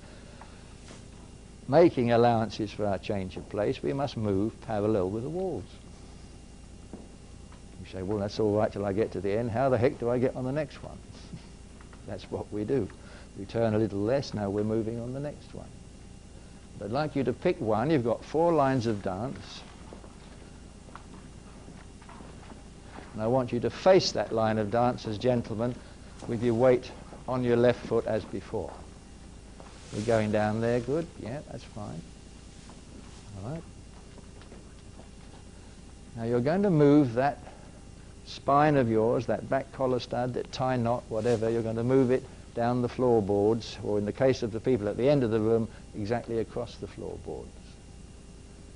S1: making allowances for our change of place, we must move parallel with the walls. You say, well, that's all right till I get to the end. How the heck do I get on the next one? That's what we do. We turn a little less, now we're moving on the next one. But I'd like you to pick one. You've got 4 lines of dance. And I want you to face that line of dance as gentlemen with your weight on your left foot as before. We're going down there, good? Yeah, that's fine. All right. Now you're going to move that spine of yours, that back collar stud, that tie knot, whatever, you're going to move it down the floorboards, or in the case of the people at the end of the room, exactly across the floorboards.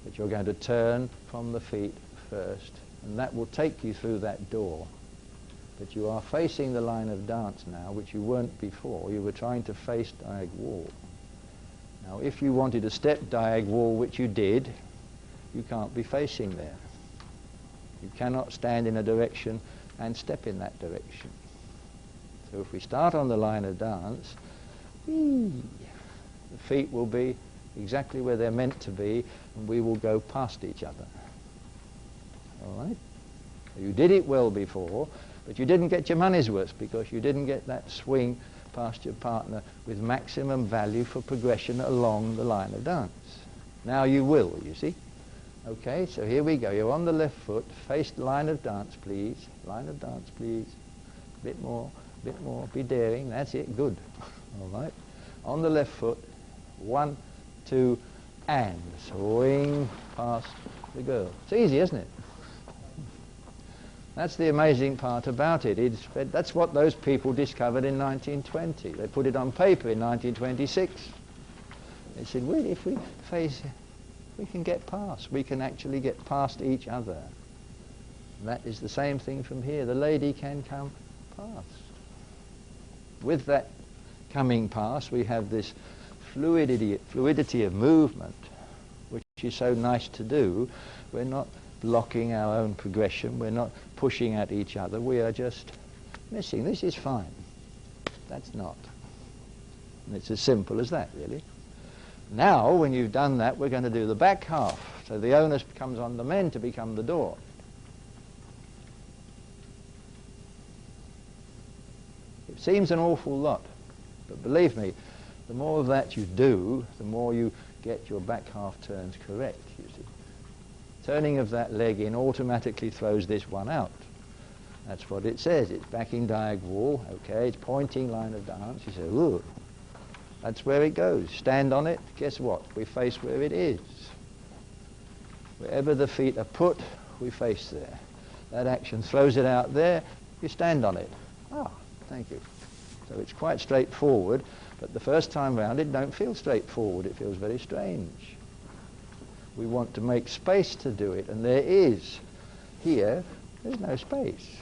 S1: But you're going to turn from the feet first, and that will take you through that door. But you are facing the line of dance now, which you weren't before. You were trying to face diag wall. Now, if you wanted to step diag wall, which you did, you can't be facing there. You cannot stand in a direction and step in that direction. So if we start on the line of dance, the feet will be exactly where they're meant to be, and we will go past each other. All right? You did it well before, but you didn't get your money's worth, because you didn't get that swing past your partner with maximum value for progression along the line of dance. Now you will, you see. Okay, so here we go. You're on the left foot. Face the line of dance, please. Line of dance, please. Bit more, bit more. Be daring. That's it. Good. All right. On the left foot. 1, 2, and swing past the girl. It's easy, isn't it? That's the amazing part about it. That's what those people discovered in 1920. They put it on paper in 1926. They said, well, if we face it, we can get past. We can actually get past each other. And that is the same thing from here. The lady can come past. With that coming past, we have this fluidity of movement, which is so nice to do. We're not blocking our own progression. We're not pushing at each other. We are just missing. This is fine. That's not. And it's as simple as that, really. Now, when you've done that, we're going to do the back half. So the onus comes on the men to become the door. It seems an awful lot, but believe me, the more of that you do, the more you get your back half turns correct, you see. Turning of that leg in automatically throws this one out. That's what it says. It's backing diag wall, okay, it's pointing line of dance. You say, ooh. That's where it goes. Stand on it. Guess what? We face where it is. Wherever the feet are put, we face there. That action throws it out there. You stand on it. Ah, thank you. So it's quite straightforward, but the first time round it don't feel straightforward. It feels very strange. We want to make space to do it, and there is. Here, there's no space.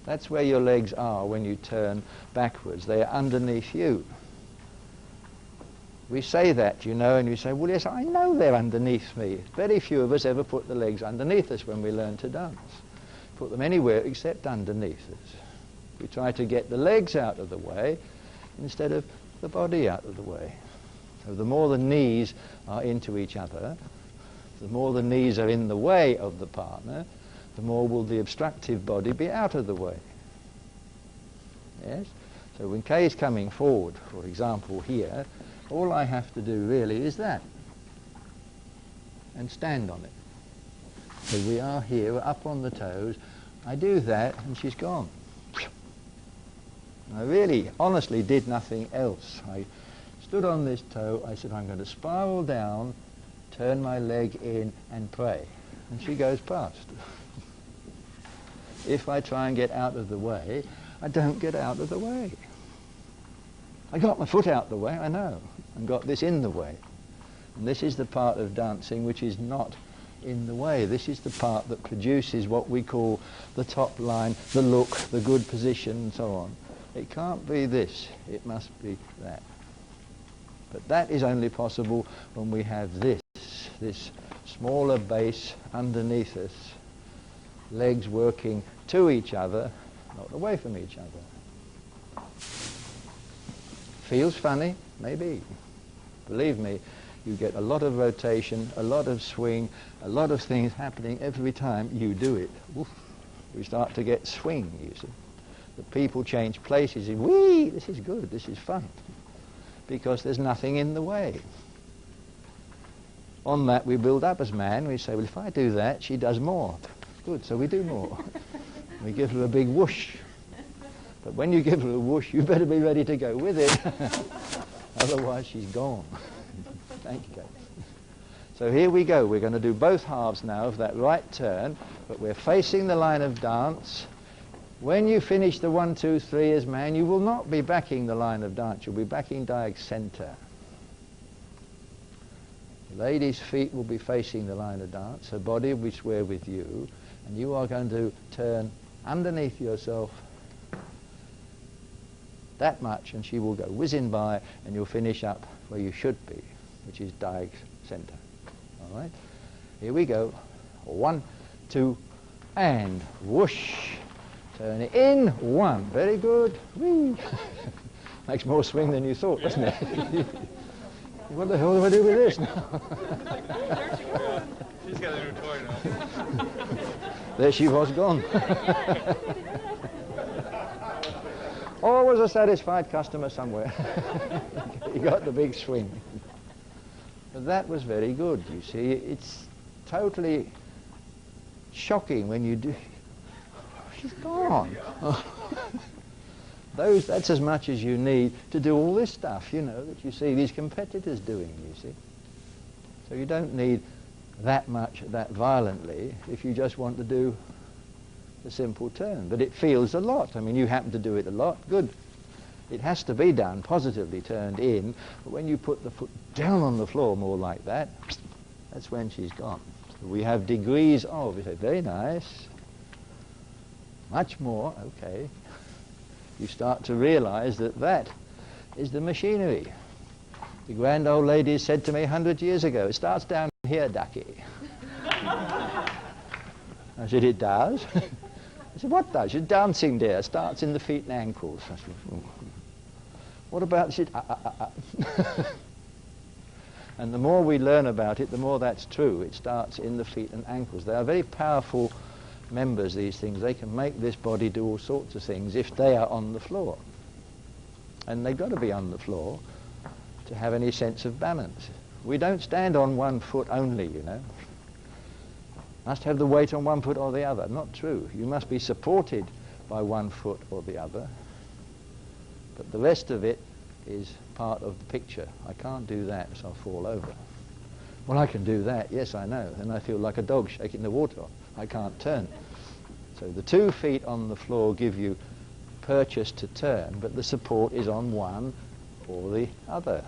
S1: That's where your legs are when you turn backwards. They are underneath you. We say that, you know, and you say, well, yes, I know they're underneath me. Very few of us ever put the legs underneath us when we learn to dance. Put them anywhere except underneath us. We try to get the legs out of the way instead of the body out of the way. So the more the knees are into each other, the more the knees are in the way of the partner, the more will the obstructive body be out of the way. Yes? So when Kay's coming forward, for example, here, all I have to do really is that. And stand on it. So we are here, we're up on the toes. I do that and she's gone. I really, honestly did nothing else. I stood on this toe, I said, I'm going to spiral down, turn my leg in and pray. And she goes past. If I try and get out of the way, I don't get out of the way. I got my foot out the way, I know, and got this in the way. And this is the part of dancing which is not in the way. This is the part that produces what we call the top line, the look, the good position, and so on. It can't be this. It must be that. But that is only possible when we have this smaller base underneath us, legs working to each other, not away from each other. Feels funny? Maybe. Believe me, you get a lot of rotation, a lot of swing, a lot of things happening every time you do it. Woof. We start to get swing, you see. The people change places. Whee! This is good, this is fun. Because there's nothing in the way. On that we build up as man. We say, well, if I do that, she does more. Good, so we do more. We give her a big whoosh. But when you give her a whoosh, you better be ready to go with it. Otherwise, she's gone. Thank you. So here we go. We're going to do both halves now of that right turn, but we're facing the line of dance. When you finish the 1, 2, 3 as man, you will not be backing the line of dance. You'll be backing diag center. The lady's feet will be facing the line of dance. Her body will be square with you, and you are going to turn underneath yourself that much, and she will go whizzing by, and you'll finish up where you should be, which is diag center. All right? Here we go. 1, 2, and whoosh. Turn it in. 1. Very good. Whee. Makes more swing than you thought, doesn't it? What the hell do I do with this now?
S3: She's got a new toy now.
S1: There she was gone. Always a satisfied customer somewhere. You got the big swing. But that was very good, you see. It's totally shocking when you do. She's gone. That's as much as you need to do all this stuff, you know, that you see these competitors doing, you see. So you don't need that much, that violently, if you just want to do a simple turn. But it feels a lot. I mean, you happen to do it a lot. Good. It has to be done, positively turned in. But when you put the foot down on the floor more like that, that's when she's gone. So we have degrees of. We say, very nice. Much more. Okay. You start to realize that that is the machinery. The grand old lady said to me 100 years ago, it starts down here, ducky. I said, it does? I said, what does? She said, dancing, dear. Starts in the feet and ankles. I said, oh. What about? She said, And the more we learn about it, the more that's true. It starts in the feet and ankles. They are very powerful members, these things. They can make this body do all sorts of things if they are on the floor. And they've got to be on the floor to have any sense of balance. We don't stand on one foot only, you know. Must have the weight on one foot or the other. Not true. You must be supported by one foot or the other. But the rest of it is part of the picture. I can't do that, so I'll fall over. Well, I can do that. Yes, I know. Then I feel like a dog shaking the water off. I can't turn. So the 2 feet on the floor give you purchase to turn, but the support is on one or the other.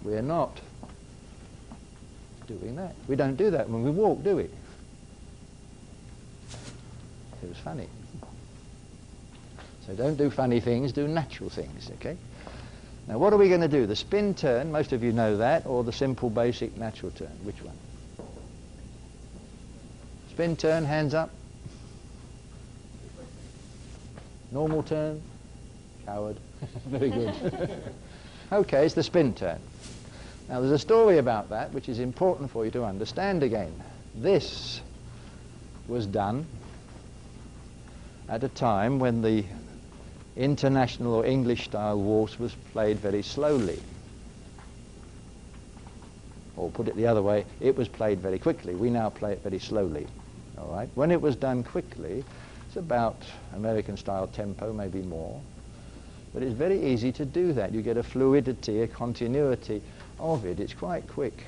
S1: We're not doing that. We don't do that when we walk, do we? It was funny. So don't do funny things, do natural things, okay? Now what are we going to do? The spin turn, most of you know that, or the simple basic natural turn? Which one? Spin turn, hands up. Normal turn? Coward. Very good. Okay, it's the spin turn. Now there's a story about that which is important for you to understand again. This was done at a time when the international or English style waltz was played very slowly. Or put it the other way, it was played very quickly. We now play it very slowly. All right? When it was done quickly, it's about American style tempo, maybe more. But it's very easy to do that. You get a fluidity, a continuity of it. It's quite quick.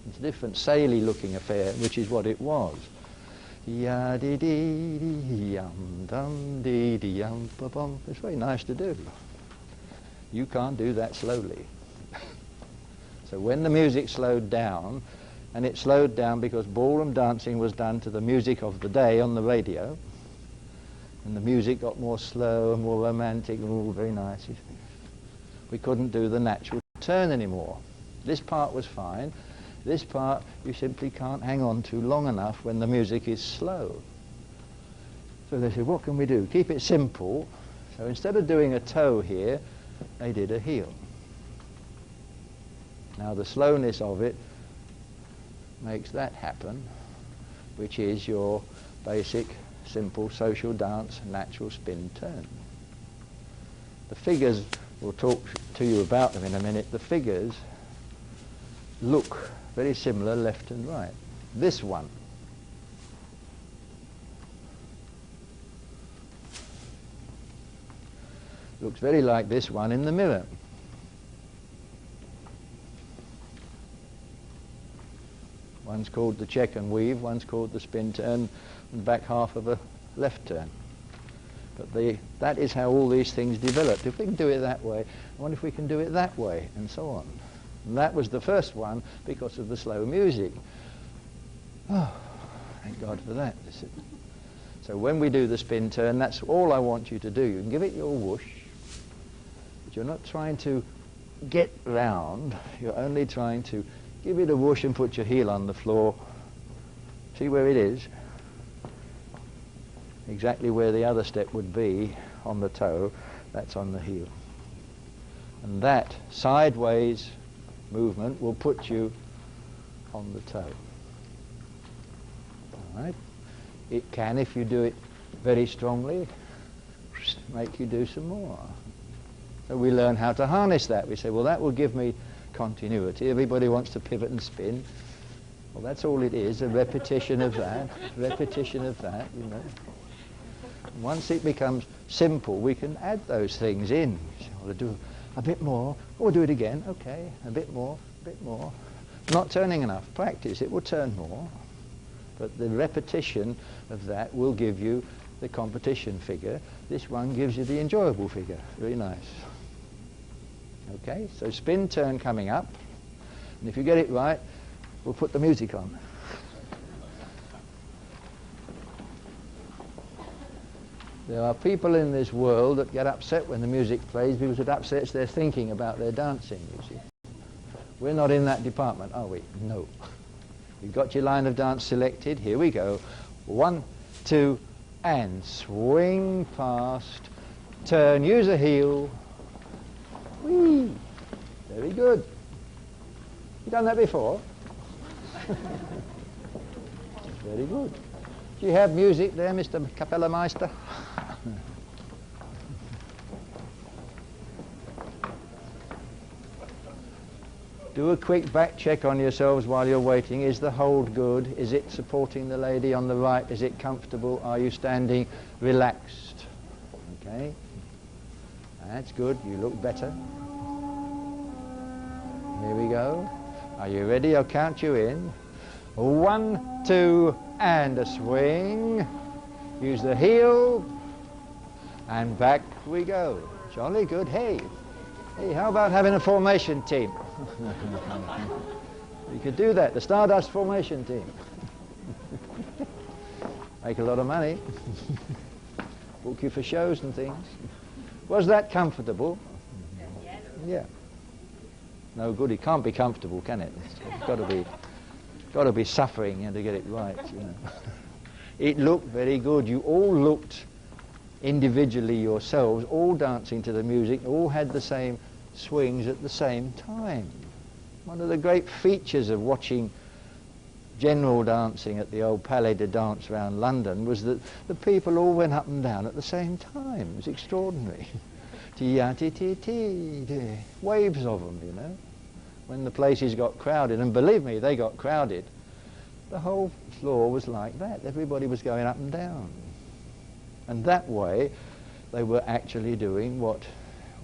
S1: It's a different saily looking affair, which is what it was. Ya dee dee dee yum dum dee dee yum ba bum. It's very nice to do. You can't do that slowly. So when the music slowed down, and it slowed down because ballroom dancing was done to the music of the day on the radio, and the music got more slow and more romantic and all very nice. We couldn't do the natural turn anymore. This part was fine. This part you simply can't hang on to long enough when the music is slow. So they said, what can we do? Keep it simple. So instead of doing a toe here, they did a heel. Now the slowness of it makes that happen, which is your basic, simple social dance, natural spin turn. The figures, we'll talk to you about them in a minute, the figures look very similar left and right. This one looks very like this one in the mirror. One's called the check and weave, one's called the spin turn, and back half of a left turn. But that is how all these things developed. If we can do it that way, I wonder if we can do it that way, and so on. And that was the first one because of the slow music. Oh, thank God for that. So when we do the spin turn, that's all I want you to do. You can give it your whoosh, but you're not trying to get round. You're only trying to give it a whoosh and put your heel on the floor. See where it is? Exactly where the other step would be on the toe, that's on the heel. And that sideways movement will put you on the toe. All right? It can, if you do it very strongly, make you do some more. So we learn how to harness that. We say, well, that will give me continuity. Everybody wants to pivot and spin. Well, that's all it is, a repetition of that, repetition of that, you know. Once it becomes simple, we can add those things in. So we'll do a bit more, or do it again, okay, a bit more, Not turning enough, practice, it will turn more. But the repetition of that will give you the competition figure. This one gives you the enjoyable figure, very nice. Okay, so spin turn coming up, and if you get it right, we'll put the music on. There are people in this world that get upset when the music plays because it upsets their thinking about their dancing, you see. We're not in that department, are we? No. You've got your line of dance selected. Here we go. 1, 2, and swing past. Turn, use a heel. Whee! Very good. You done that before? Very good. Do you have music there, Mr. Kapellmeister? Do a quick back check on yourselves while you're waiting. Is the hold good? Is it supporting the lady on the right? Is it comfortable? Are you standing relaxed? Okay. That's good. You look better. Here we go. Are you ready? I'll count you in. 1, 2, and a swing. Use the heel. And back we go. Jolly good. Hey, how about having a formation team? You could do that, the Stardust formation team. Make a lot of money. Book you for shows and things. Was that comfortable? Yeah. No good, it can't be comfortable, can it? It's got to be suffering to get it right, you know. It looked very good. You all looked individually yourselves, all dancing to the music, all had the same swings at the same time. One of the great features of watching general dancing at the old Palais de Danse around London was that the people all went up and down at the same time. It was extraordinary. Waves of them, you know. When the places got crowded, and believe me, they got crowded, the whole floor was like that. Everybody was going up and down. And that way, they were actually doing what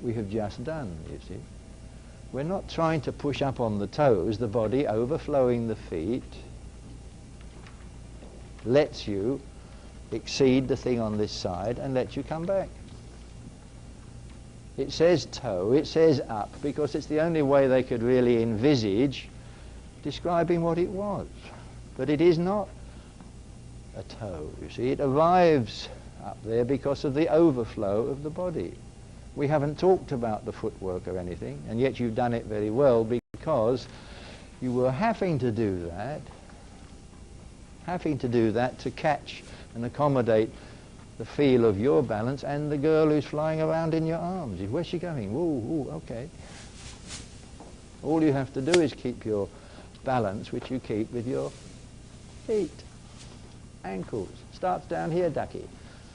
S1: we have just done, you see. We're not trying to push up on the toes. The body overflowing the feet lets you exceed the thing on this side and lets you come back. It says toe, it says up, because it's the only way they could really envisage describing what it was. But it is not a toe, you see. It arrives up there because of the overflow of the body. We haven't talked about the footwork or anything, and yet you've done it very well because you were having to do that to catch and accommodate the feel of your balance and the girl who's flying around in your arms. Where's she going? Ooh, okay. All you have to do is keep your balance, which you keep with your feet, ankles. Starts down here, ducky.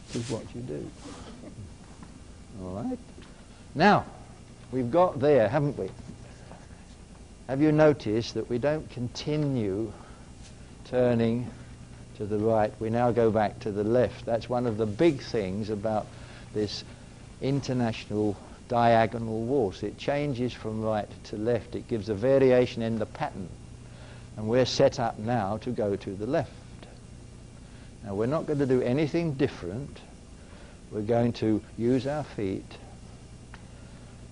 S1: This is what you do. All right? Now, we've got there, haven't we? Have you noticed that we don't continue turning to the right? We now go back to the left. That's one of the big things about this international diagonal waltz. It changes from right to left. It gives a variation in the pattern. And we're set up now to go to the left. Now, we're not going to do anything different. We're going to use our feet.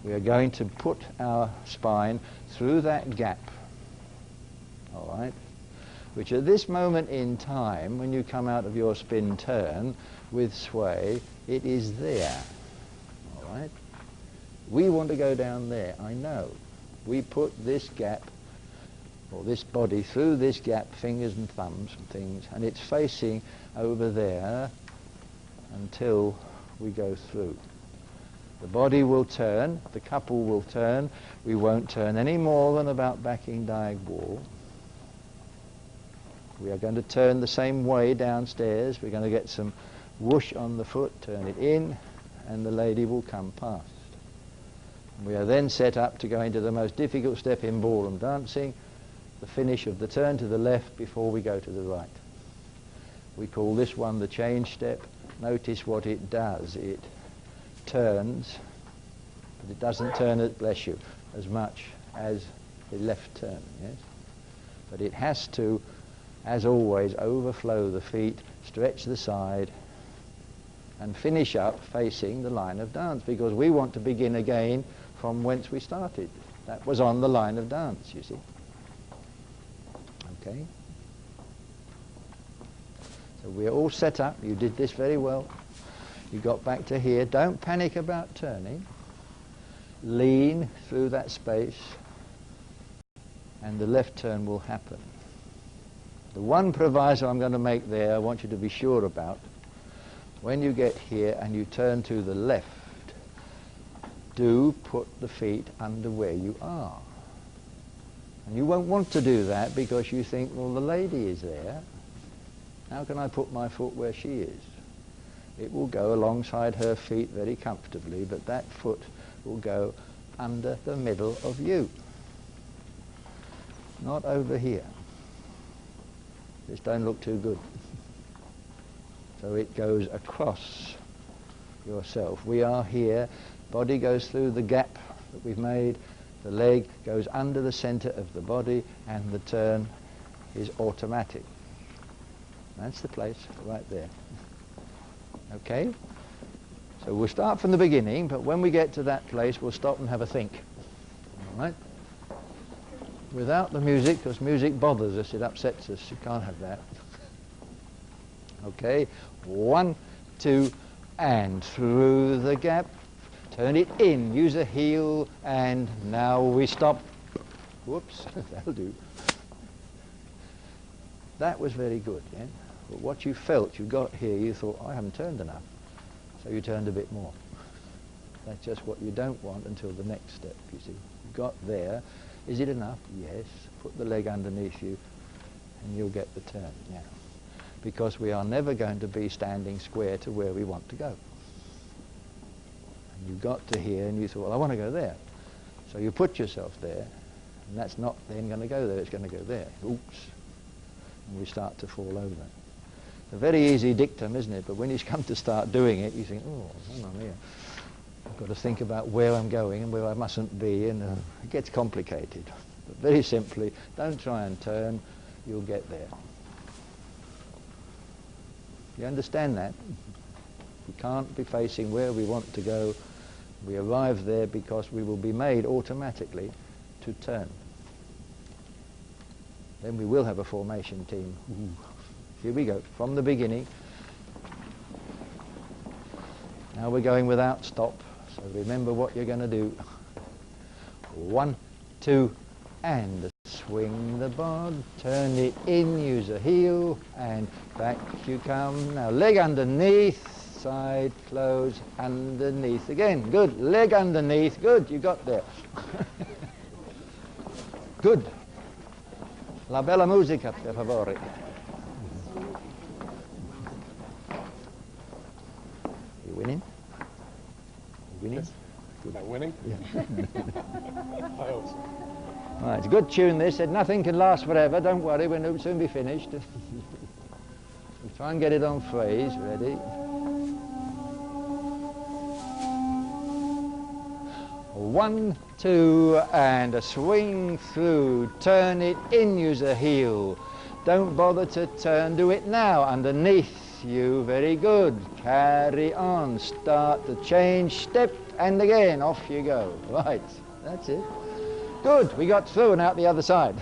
S1: We are going to put our spine through that gap, all right, which at this moment in time, when you come out of your spin turn with sway, it is there, all right? We want to go down there, I know. We put this gap, or this body, through this gap, fingers and thumbs and things, and it's facing over there until we go through. The body will turn, the couple will turn. We won't turn any more than about backing diag wall. We are going to turn the same way downstairs. We're going to get some whoosh on the foot, turn it in, and the lady will come past. We are then set up to go into the most difficult step in ballroom dancing, the finish of the turn to the left before we go to the right. We call this one the change step. Notice what it does. It turns, but it doesn't turn, bless you, as much as the left turn, yes? But it has to, as always, overflow the feet, stretch the side, and finish up facing the line of dance, because we want to begin again from whence we started. That was on the line of dance, you see. Okay? So we're all set up. You did this very well. You got back to here. Don't panic about turning. Lean through that space, and the left turn will happen. The one proviso I'm going to make there, I want you to be sure about, when you get here and you turn to the left, do put the feet under where you are. And you won't want to do that because you think, well, the lady is there. How can I put my foot where she is? It will go alongside her feet very comfortably, but that foot will go under the middle of you. Not over here. This don't look too good. So it goes across yourself. We are here. Body goes through the gap that we've made. The leg goes under the center of the body, and the turn is automatic. That's the place right there. Okay? So we'll start from the beginning, but when we get to that place, we'll stop and have a think. All right? Without the music, because music bothers us, it upsets us. You can't have that. Okay? 1, 2, and through the gap. Turn it in. Use a heel, and now we stop. Whoops, that'll do. That was very good, yeah? But what you felt, you got here, you thought, I haven't turned enough. So you turned a bit more. That's just what you don't want until the next step, you see. You got there. Is it enough? Yes. Put the leg underneath you, and you'll get the turn, yeah. Because we are never going to be standing square to where we want to go. And you got to here, and you thought, well, I want to go there. So you put yourself there, and that's not then going to go there, it's going to go there. Oops. And we start to fall over. It's a very easy dictum, isn't it? But when you come to start doing it, you think, oh, hang on here. I've got to think about where I'm going and where I mustn't be, and it gets complicated. But very simply, don't try and turn, you'll get there. You understand that? We can't be facing where we want to go We arrive there because we will be made automatically to turn. Then we will have a formation team. Ooh. Here we go, from the beginning. Now we're going without stop, so remember what you're going to do. 1, 2, and swing the bod, turn it in, use a heel, and back you come. Now leg underneath, side close, underneath again. Good, leg underneath, good, you got there. Good. La bella musica, per favore. You winning? You winning?
S3: Yes. Am I winning?
S1: Yeah.
S3: I hope so.
S1: Right, it's a good tune this. Said nothing can last forever. Don't worry, we'll soon be finished. We'll try and get it on phrase. Ready? 1, 2, and a swing through. Turn it in, use a heel. Don't bother to turn. Do it now. Underneath you. Very good. Carry on. Start the change. Step, and again. Off you go. Right. That's it. Good. We got through and out the other side.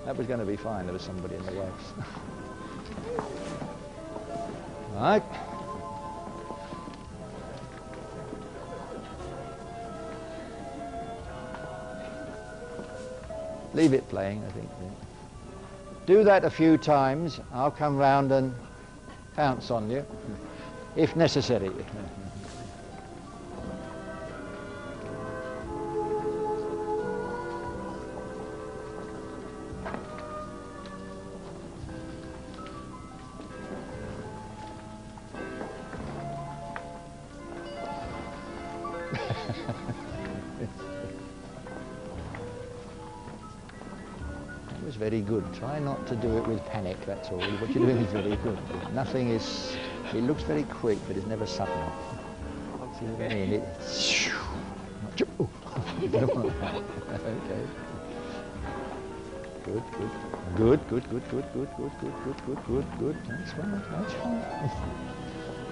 S1: That was going to be fine. There was somebody in the way. Right. Leave it playing, I think. Do that a few times. I'll come round and pounce on you, if necessary. Very good. Try not to do it with panic, that's all. What you're doing is very good. Nothing is, it looks very quick, but it's never sudden. See what I mean? Okay. Good, good. Good, good, good, good, good, good, good, good, good, good, good. That's fine, that's fine.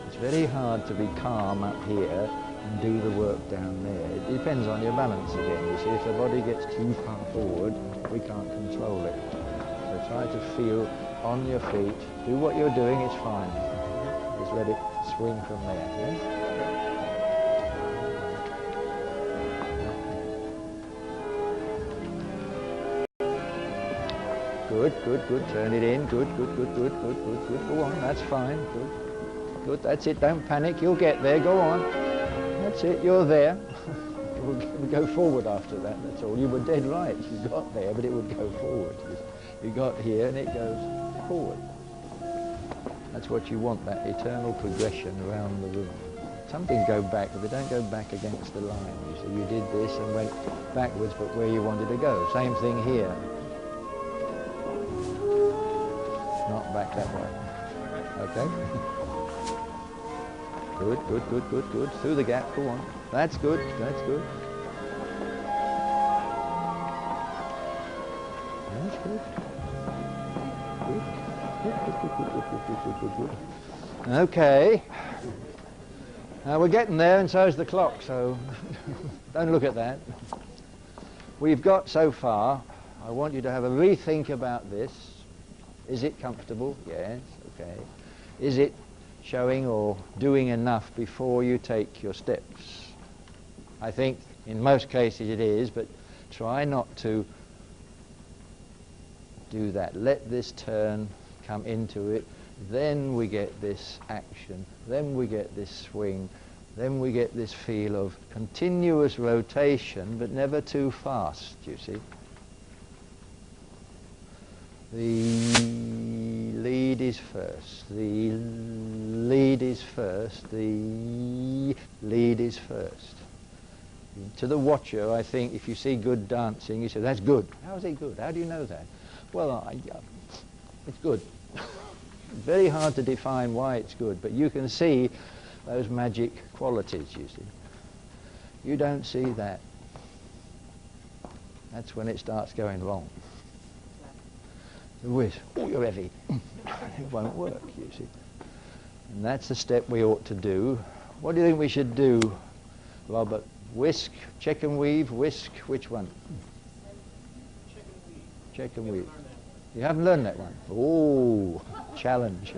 S1: It's very hard to be calm up here and do the work down there. It depends on your balance again. You see, if the body gets too far forward, we can't control it. So try to feel on your feet. Do what you're doing, it's fine. Just let it swing from there. Yeah? Good, good, good. Turn it in. Good, good, good, good, good, good, good. Go on, that's fine. Good. Good, that's it. Don't panic. You'll get there. Go on. That's it. You're there. We'll go forward after that, that's all. You were dead right. You got there, but it would go forward. You got here and it goes forward. That's what you want, that eternal progression around the room. Some things go back, but they don't go back against the line. You see, you did this and went backwards, but where you wanted to go. Same thing here. Not back that way. Okay? Good, good, good, good, good. Through the gap, go on. That's good, that's good. That's good. Good. Good, good, good, good, good, good, good, good, good. Okay. Now we're getting there and so's the clock, so don't look at that. We've got so far, I want you to have a rethink about this. Is it comfortable? Yes, okay. Is it showing or doing enough before you take your steps? I think in most cases it is, but try not to do that. Let this turn come into it, then we get this action, then we get this swing, then we get this feel of continuous rotation, but never too fast, you see. The lead is first, the lead is first, the lead is first. To the watcher, I think, if you see good dancing, you say, that's good. How is it good? How do you know that? Well, it's good. Very hard to define why it's good, but you can see those magic qualities, you see. You don't see that. That's when it starts going wrong. The whiz, oh, you're heavy. It won't work, you see. And that's the step we ought to do. What do you think we should do Robert, whisk, check and weave, whisk, which one? Check and weave. You haven't learned that one? Oh, challenge.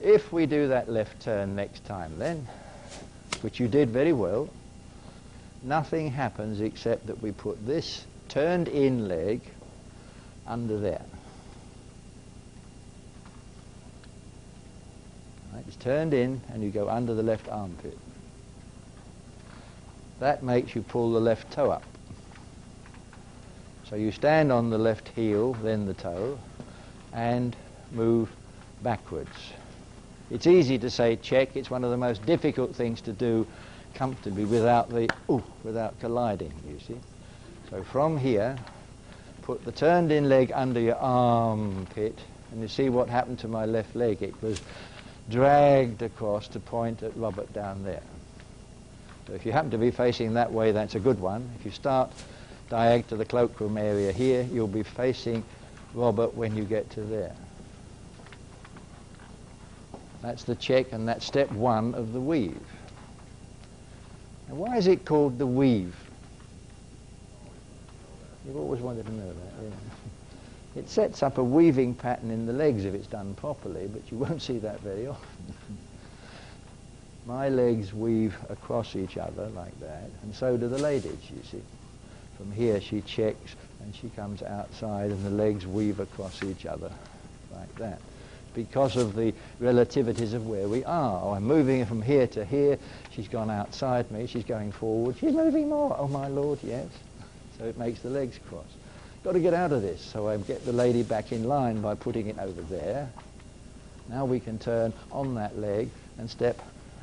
S1: If we do that left turn next time then, which you did very well, nothing happens except that we put this turned in leg under there. Right, it's turned in and you go under the left armpit. That makes you pull the left toe up. So you stand on the left heel, then the toe, and move backwards. It's easy to say check. It's one of the most difficult things to do comfortably without colliding, you see. So from here, put the turned in leg under your armpit, and you see what happened to my left leg. It was dragged across to point at Robert down there. So if you happen to be facing that way, that's a good one. If you start diag to the cloakroom area here, you'll be facing Robert when you get to there. That's the check, and that's step one of the weave. Now, why is it called the weave? You've always wanted to know that, yeah. It sets up a weaving pattern in the legs if it's done properly, but you won't see that very often. My legs weave across each other like that, and so do the ladies, you see. From here she checks, and she comes outside, and the legs weave across each other like that, because of the relativities of where we are. Oh, I'm moving from here to here. She's gone outside me. She's going forward. She's moving more. Oh, my Lord, yes. So it makes the legs cross. Got to get out of this. So I get the lady back in line by putting it over there. Now we can turn on that leg and step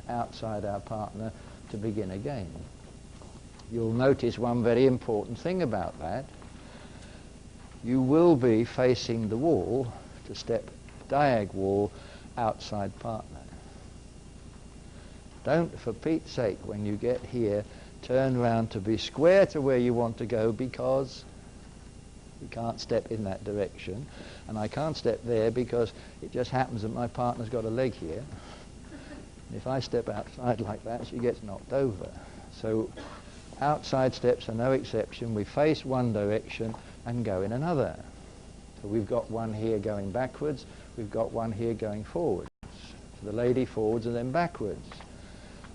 S1: outside our partner to begin again. You'll notice one very important thing about that. You will be facing the wall to step diag wall, outside partner. Don't, for Pete's sake, when you get here, turn round to be square to where you want to go, because you can't step in that direction, and I can't step there because it just happens that my partner's got a leg here. And if I step outside like that, she gets knocked over. So outside steps are no exception. We face one direction and go in another. So we've got one here going backwards, we've got one here going forwards. So the lady forwards and then backwards.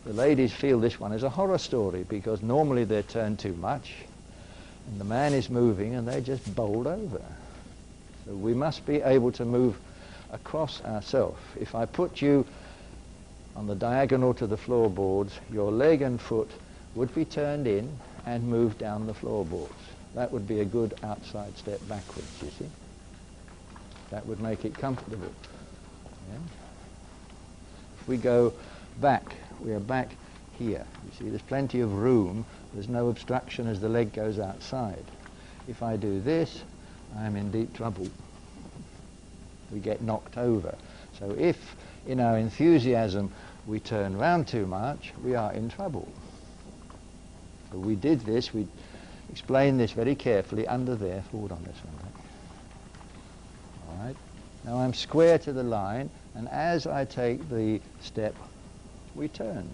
S1: The ladies feel this one is a horror story because normally they're turned too much and the man is moving and they just bowled over. So we must be able to move across ourselves. If I put you on the diagonal to the floorboards, your leg and foot would be turned in and moved down the floorboards. That would be a good outside step backwards, you see. That would make it comfortable. Yeah. If we go back, we are back here. You see, there's plenty of room. There's no obstruction as the leg goes outside. If I do this, I'm in deep trouble. We get knocked over. So if, in our enthusiasm, we turn round too much, we are in trouble. So we did this, we explained this very carefully under there. Forward on this one. Right? Now I'm square to the line, and as I take the step, we turn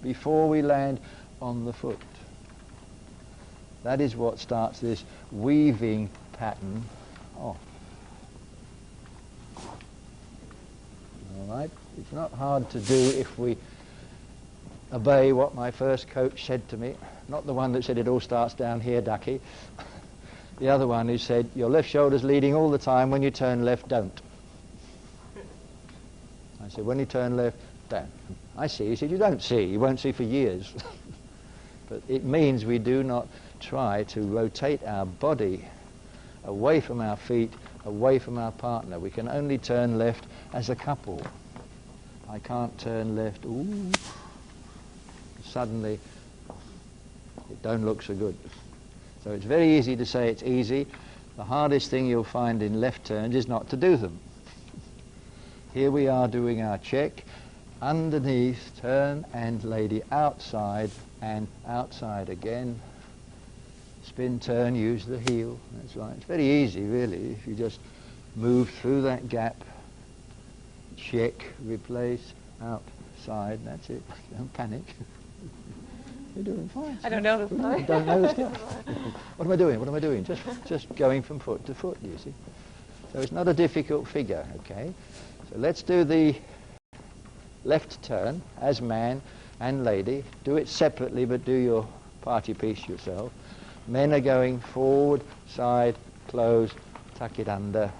S1: before we land on the foot. That is what starts this weaving pattern off. All right? It's not hard to do if we obey what my first coach said to me. Not the one that said it all starts down here, ducky. The other one who said, your left shoulder's leading all the time. When you turn left, don't. I said, when you turn left, don't. I see. He said, you don't see. You won't see for years. But it means we do not try to rotate our body away from our feet, away from our partner. We can only turn left as a couple. I can't turn left. Ooh. Suddenly, it don't look so good. So it's very easy to say it's easy. The hardest thing you'll find in left turns is not to do them. Here we are doing our check. Underneath, turn and lady outside and outside again. Spin, turn, use the heel. That's right. It's very easy, really, if you just move through that gap, check, replace, outside. That's it. Don't panic. You're doing fine.
S2: I don't know this
S1: You don't know the stuff. What am I doing? What am I doing? Just going from foot to foot, you see. So it's not a difficult figure, okay? So let's do the left turn as man and lady. Do it separately, but do your party piece yourself. Men are going forward, side, close, tuck it under.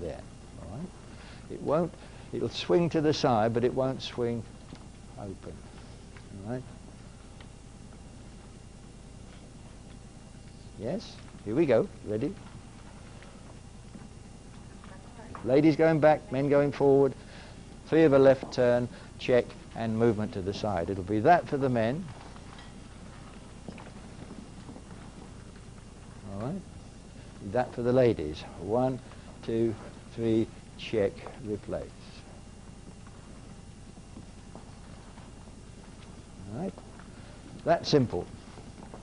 S1: There, all right? It won't, it'll swing to the side, but it won't swing open. All right? Yes? Here we go. Ready? Ladies going back, men going forward. 3 of a left turn, check, and movement to the side. It'll be that for the men. All right? That for the ladies. 1, 2, 3, check, replace. All right? That's simple.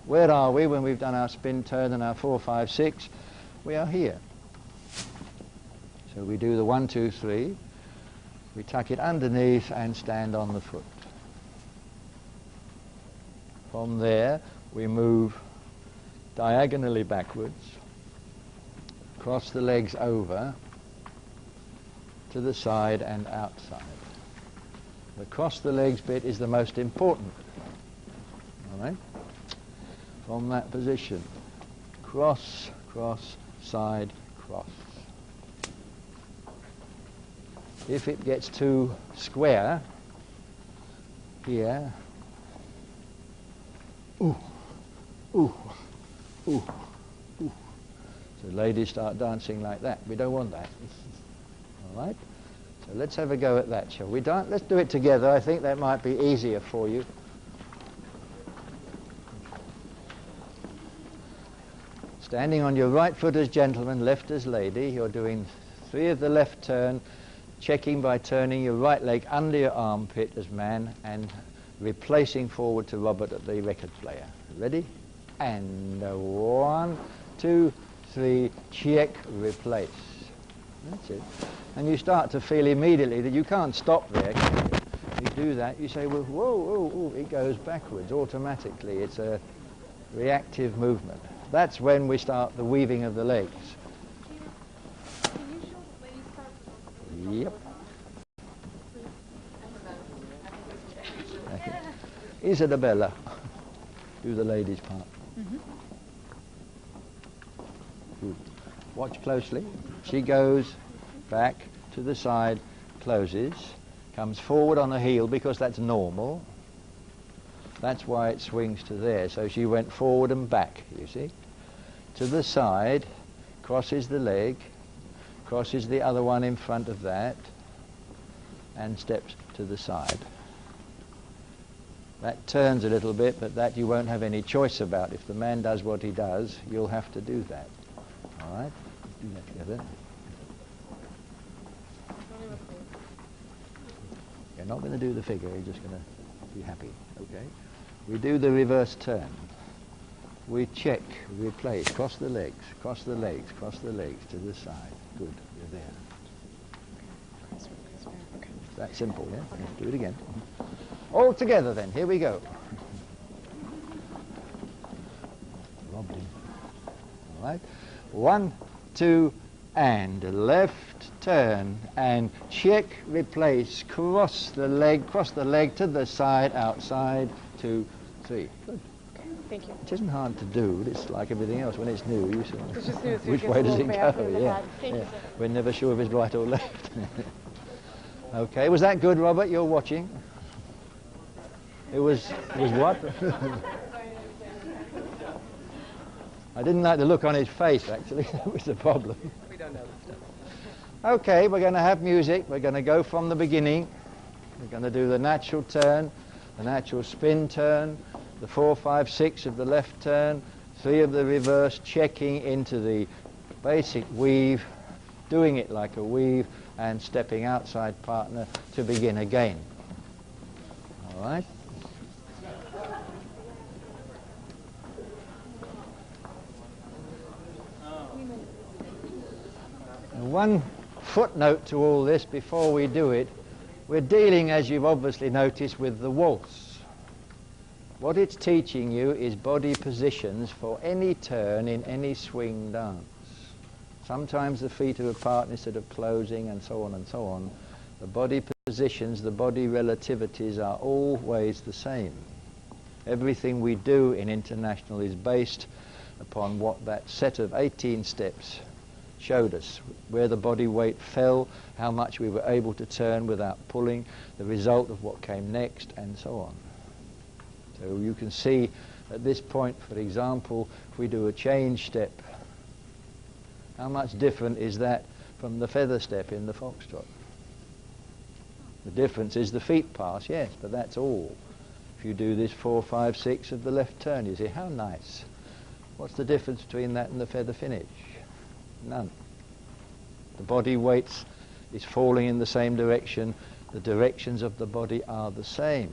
S1: Where are we when we've done our spin, turn, and our 4, 5, 6? We are here. So we do the 1, 2, 3. We tuck it underneath and stand on the foot. From there, we move diagonally backwards, cross the legs over to the side and outside. The cross the legs bit is the most important. All right? From that position, cross, cross, side, cross. If it gets too square here, ooh, ooh, ooh, ooh. So ladies start dancing like that. We don't want that. All right? So let's have a go at that, shall we? Let's do it together. I think that might be easier for you. Standing on your right foot as gentleman, left as lady. You're doing 3 of the left turn, checking by turning your right leg under your armpit as man and replacing forward to Robert at the record player. Ready? And 1, 2, 3, check, replace. That's it. And you start to feel immediately that you can't stop there. You do that, you say, well, whoa, whoa, whoa, it goes backwards automatically. It's a reactive movement. That's when we start the weaving of the legs. Yep. Isabella, do the ladies' part. Good. Watch closely. She goes back to the side, closes, comes forward on the heel because that's normal. That's why it swings to there. So she went forward and back, you see. To the side, crosses the leg, crosses the other one in front of that, and steps to the side. That turns a little bit, but that you won't have any choice about. If the man does what he does, you'll have to do that. All right? Let's do that together. You're not going to do the figure, you're just going to be happy, okay? We do the reverse turn. We check, replace, cross the legs, cross the legs, cross the legs to the side. Good, you're there.
S2: Okay.
S1: That simple, yeah? Let's do it again. All together then, here we go. Robbed him. All right. 1, 2, and left turn, and check, replace, cross the leg to the side, outside, 2, 3. Good.
S2: Okay, thank you.
S1: It isn't hard to do. It's like everything else. When it's new, you sort
S2: It's just new,
S1: of,
S2: so it
S1: which
S2: gets
S1: way
S2: a
S1: does
S2: little
S1: it
S2: bad
S1: go?
S2: in the
S1: Yeah.
S2: head. Thank you, sir.
S1: We're never sure if it's right or left. Okay, was that good, Robert? You're watching. It was what? I didn't like the look on his face, actually. That was the problem.
S2: We don't know this stuff.
S1: Okay, we're going to have music. We're going to go from the beginning. We're going to do the natural turn, the natural spin turn, the 4, 5, 6 of the left turn, 3 of the reverse, checking into the basic weave, doing it like a weave, and stepping outside partner to begin again. All right? One footnote to all this before we do it, we're dealing, as you've obviously noticed, with the waltz. What it's teaching you is body positions for any turn in any swing dance. Sometimes the feet are apart instead of closing, and so on and so on. The body positions, the body relativities are always the same. Everything we do in international is based upon what that set of 18 steps showed us, where the body weight fell, how much we were able to turn without pulling, the result of what came next, and so on. So you can see at this point, for example, if we do a change step, how much different is that from the feather step in the foxtrot? The difference is the feet pass, yes, but that's all. If you do this 4, 5, 6 of the left turn, you see, how nice. What's the difference between that and the feather finish? None. The body weight is falling in the same direction. The directions of the body are the same.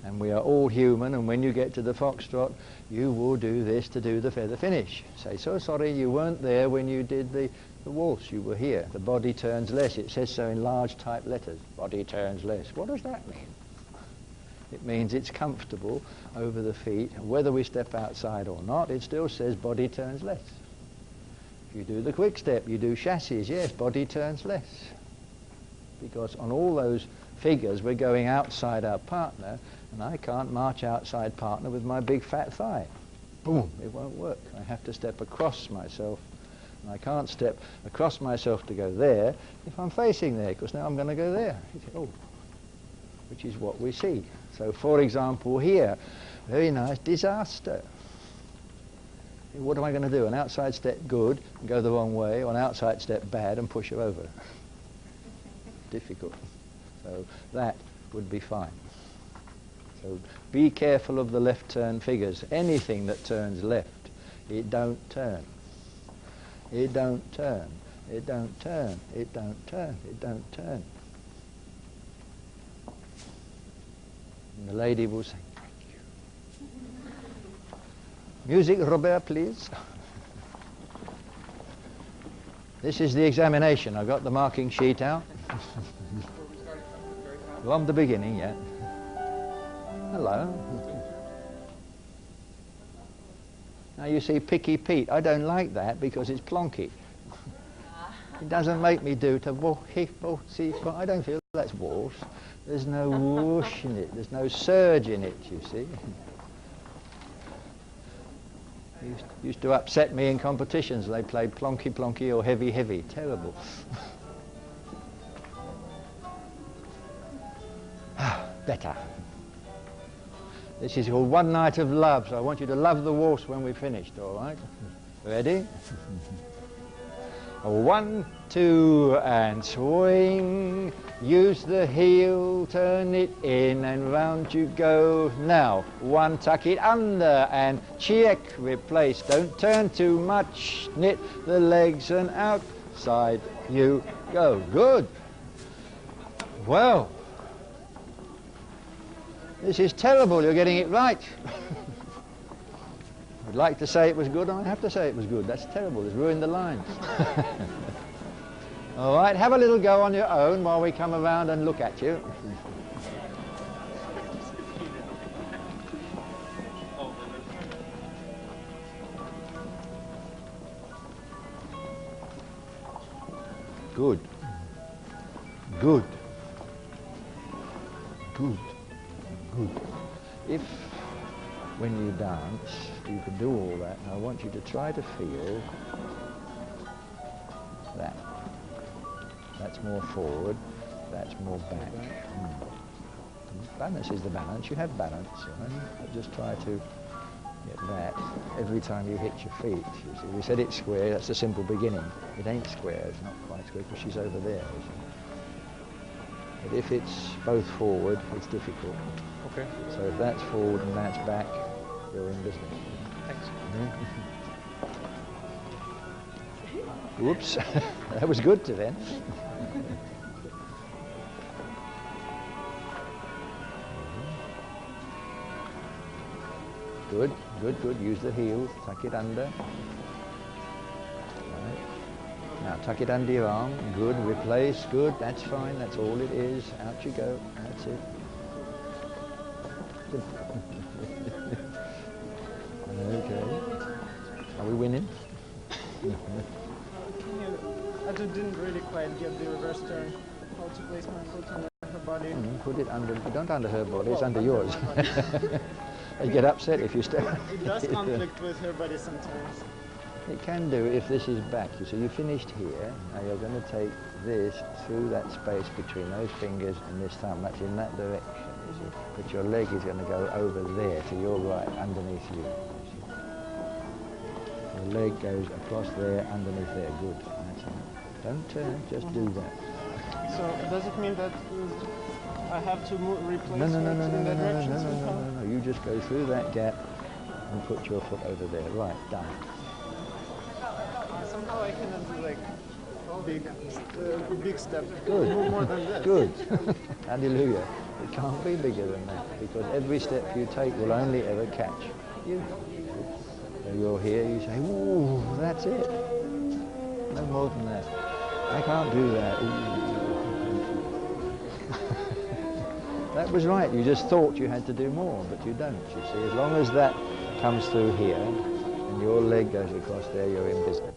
S1: And we are all human, and when you get to the foxtrot, you will do this to do the feather finish. Say, so sorry you weren't there when you did the waltz, you were here. The body turns less. It says so in large type letters. Body turns less. What does that mean? It means it's comfortable over the feet, and whether we step outside or not, it still says body turns less. If you do the quick step, you do chassis, yes, body turns less. Because on all those figures, we're going outside our partner, and I can't march outside partner with my big fat thigh. Boom, it won't work. I have to step across myself, and I can't step across myself to go there if I'm facing there, because now I'm going to go there. Oh, which is what we see. So, for example, here, very nice, disaster. What am I going to do? An outside step good and go the wrong way, or an outside step bad and push her over? Difficult. So that would be fine. So be careful of the left turn figures. Anything that turns left, it don't turn. It don't turn. It don't turn. It don't turn. It don't turn. And the lady will say, thank you. Music, Robert, please. This is the examination. I've got the marking sheet out. From the beginning, yeah. Hello. Now you see Picky Pete. I don't like that because it's plonky. It doesn't make me do to I don't feel that's waltz. There's no whoosh in it. There's no surge in it, you see. Used to upset me in competitions. They played plonky plonky or heavy heavy. Terrible. Better. This is called One Night of Love, so I want you to love the waltz when we're finished, all right? Ready? 1, 2, and swing. Use the heel, turn it in, and round you go. Now, 1, tuck it under, and check, replace. Don't turn too much. Knit the legs, and outside you go. Good. Well, this is terrible. You're getting it right. I'd like to say it was good, and I have to say it was good. That's terrible. It's ruined the line. All right, have a little go on your own while we come around and look at you. Good. Good. Good. Good. If, when you dance, you can do all that, I want you to try to feel that. That's more forward, that's more back. Balance is the balance. You have balance, right? But just try to get that every time you hit your feet. You see, we said it's square, that's a simple beginning. It ain't square, it's not quite square because she's over there. But if it's both forward, it's difficult.
S3: Okay.
S1: So if that's forward and that's back, you're in business.
S3: Thanks.
S1: Whoops, that was good to then. Good, good, good. Use the heels, tuck it under. Right. Now tuck it under your arm. Good. Replace. Good. That's fine. That's all it is. Out you go. That's it. Okay. Are we winning?
S4: I just didn't really quite get the reverse turn. How to place my foot on her body.
S1: Put it under. Don't under her body. It's under
S4: under
S1: yours.
S4: my body.
S1: They get upset if you step.
S4: It does conflict with her body sometimes.
S1: It can do if this is back. So you finished here. Now you're going to take this through that space between those fingers and this thumb. That's in that direction. You see. But your leg is going to go over there to your right, underneath you. You see. Your leg goes across there, underneath there. Good. That's it. Don't turn. Just do that.
S4: So does it mean that I have to replace
S1: No, no, no,
S4: her
S1: no, no,
S4: in
S1: no,
S4: that
S1: no, no,
S4: direction
S1: no,
S4: somehow?
S1: no, no. You just go through that gap and put your foot over there. Right. Done.
S4: Somehow I cannot do like big step.
S1: Good.
S4: More than this.
S1: Good. Hallelujah. It can't be bigger than that because every step you take will only ever catch you. So you're here, you say, ooh, that's it. No more than that. I can't do that. Ooh. That was right. You just thought you had to do more, but you don't, you see. As long as that comes through here and your leg goes across there, you're in business.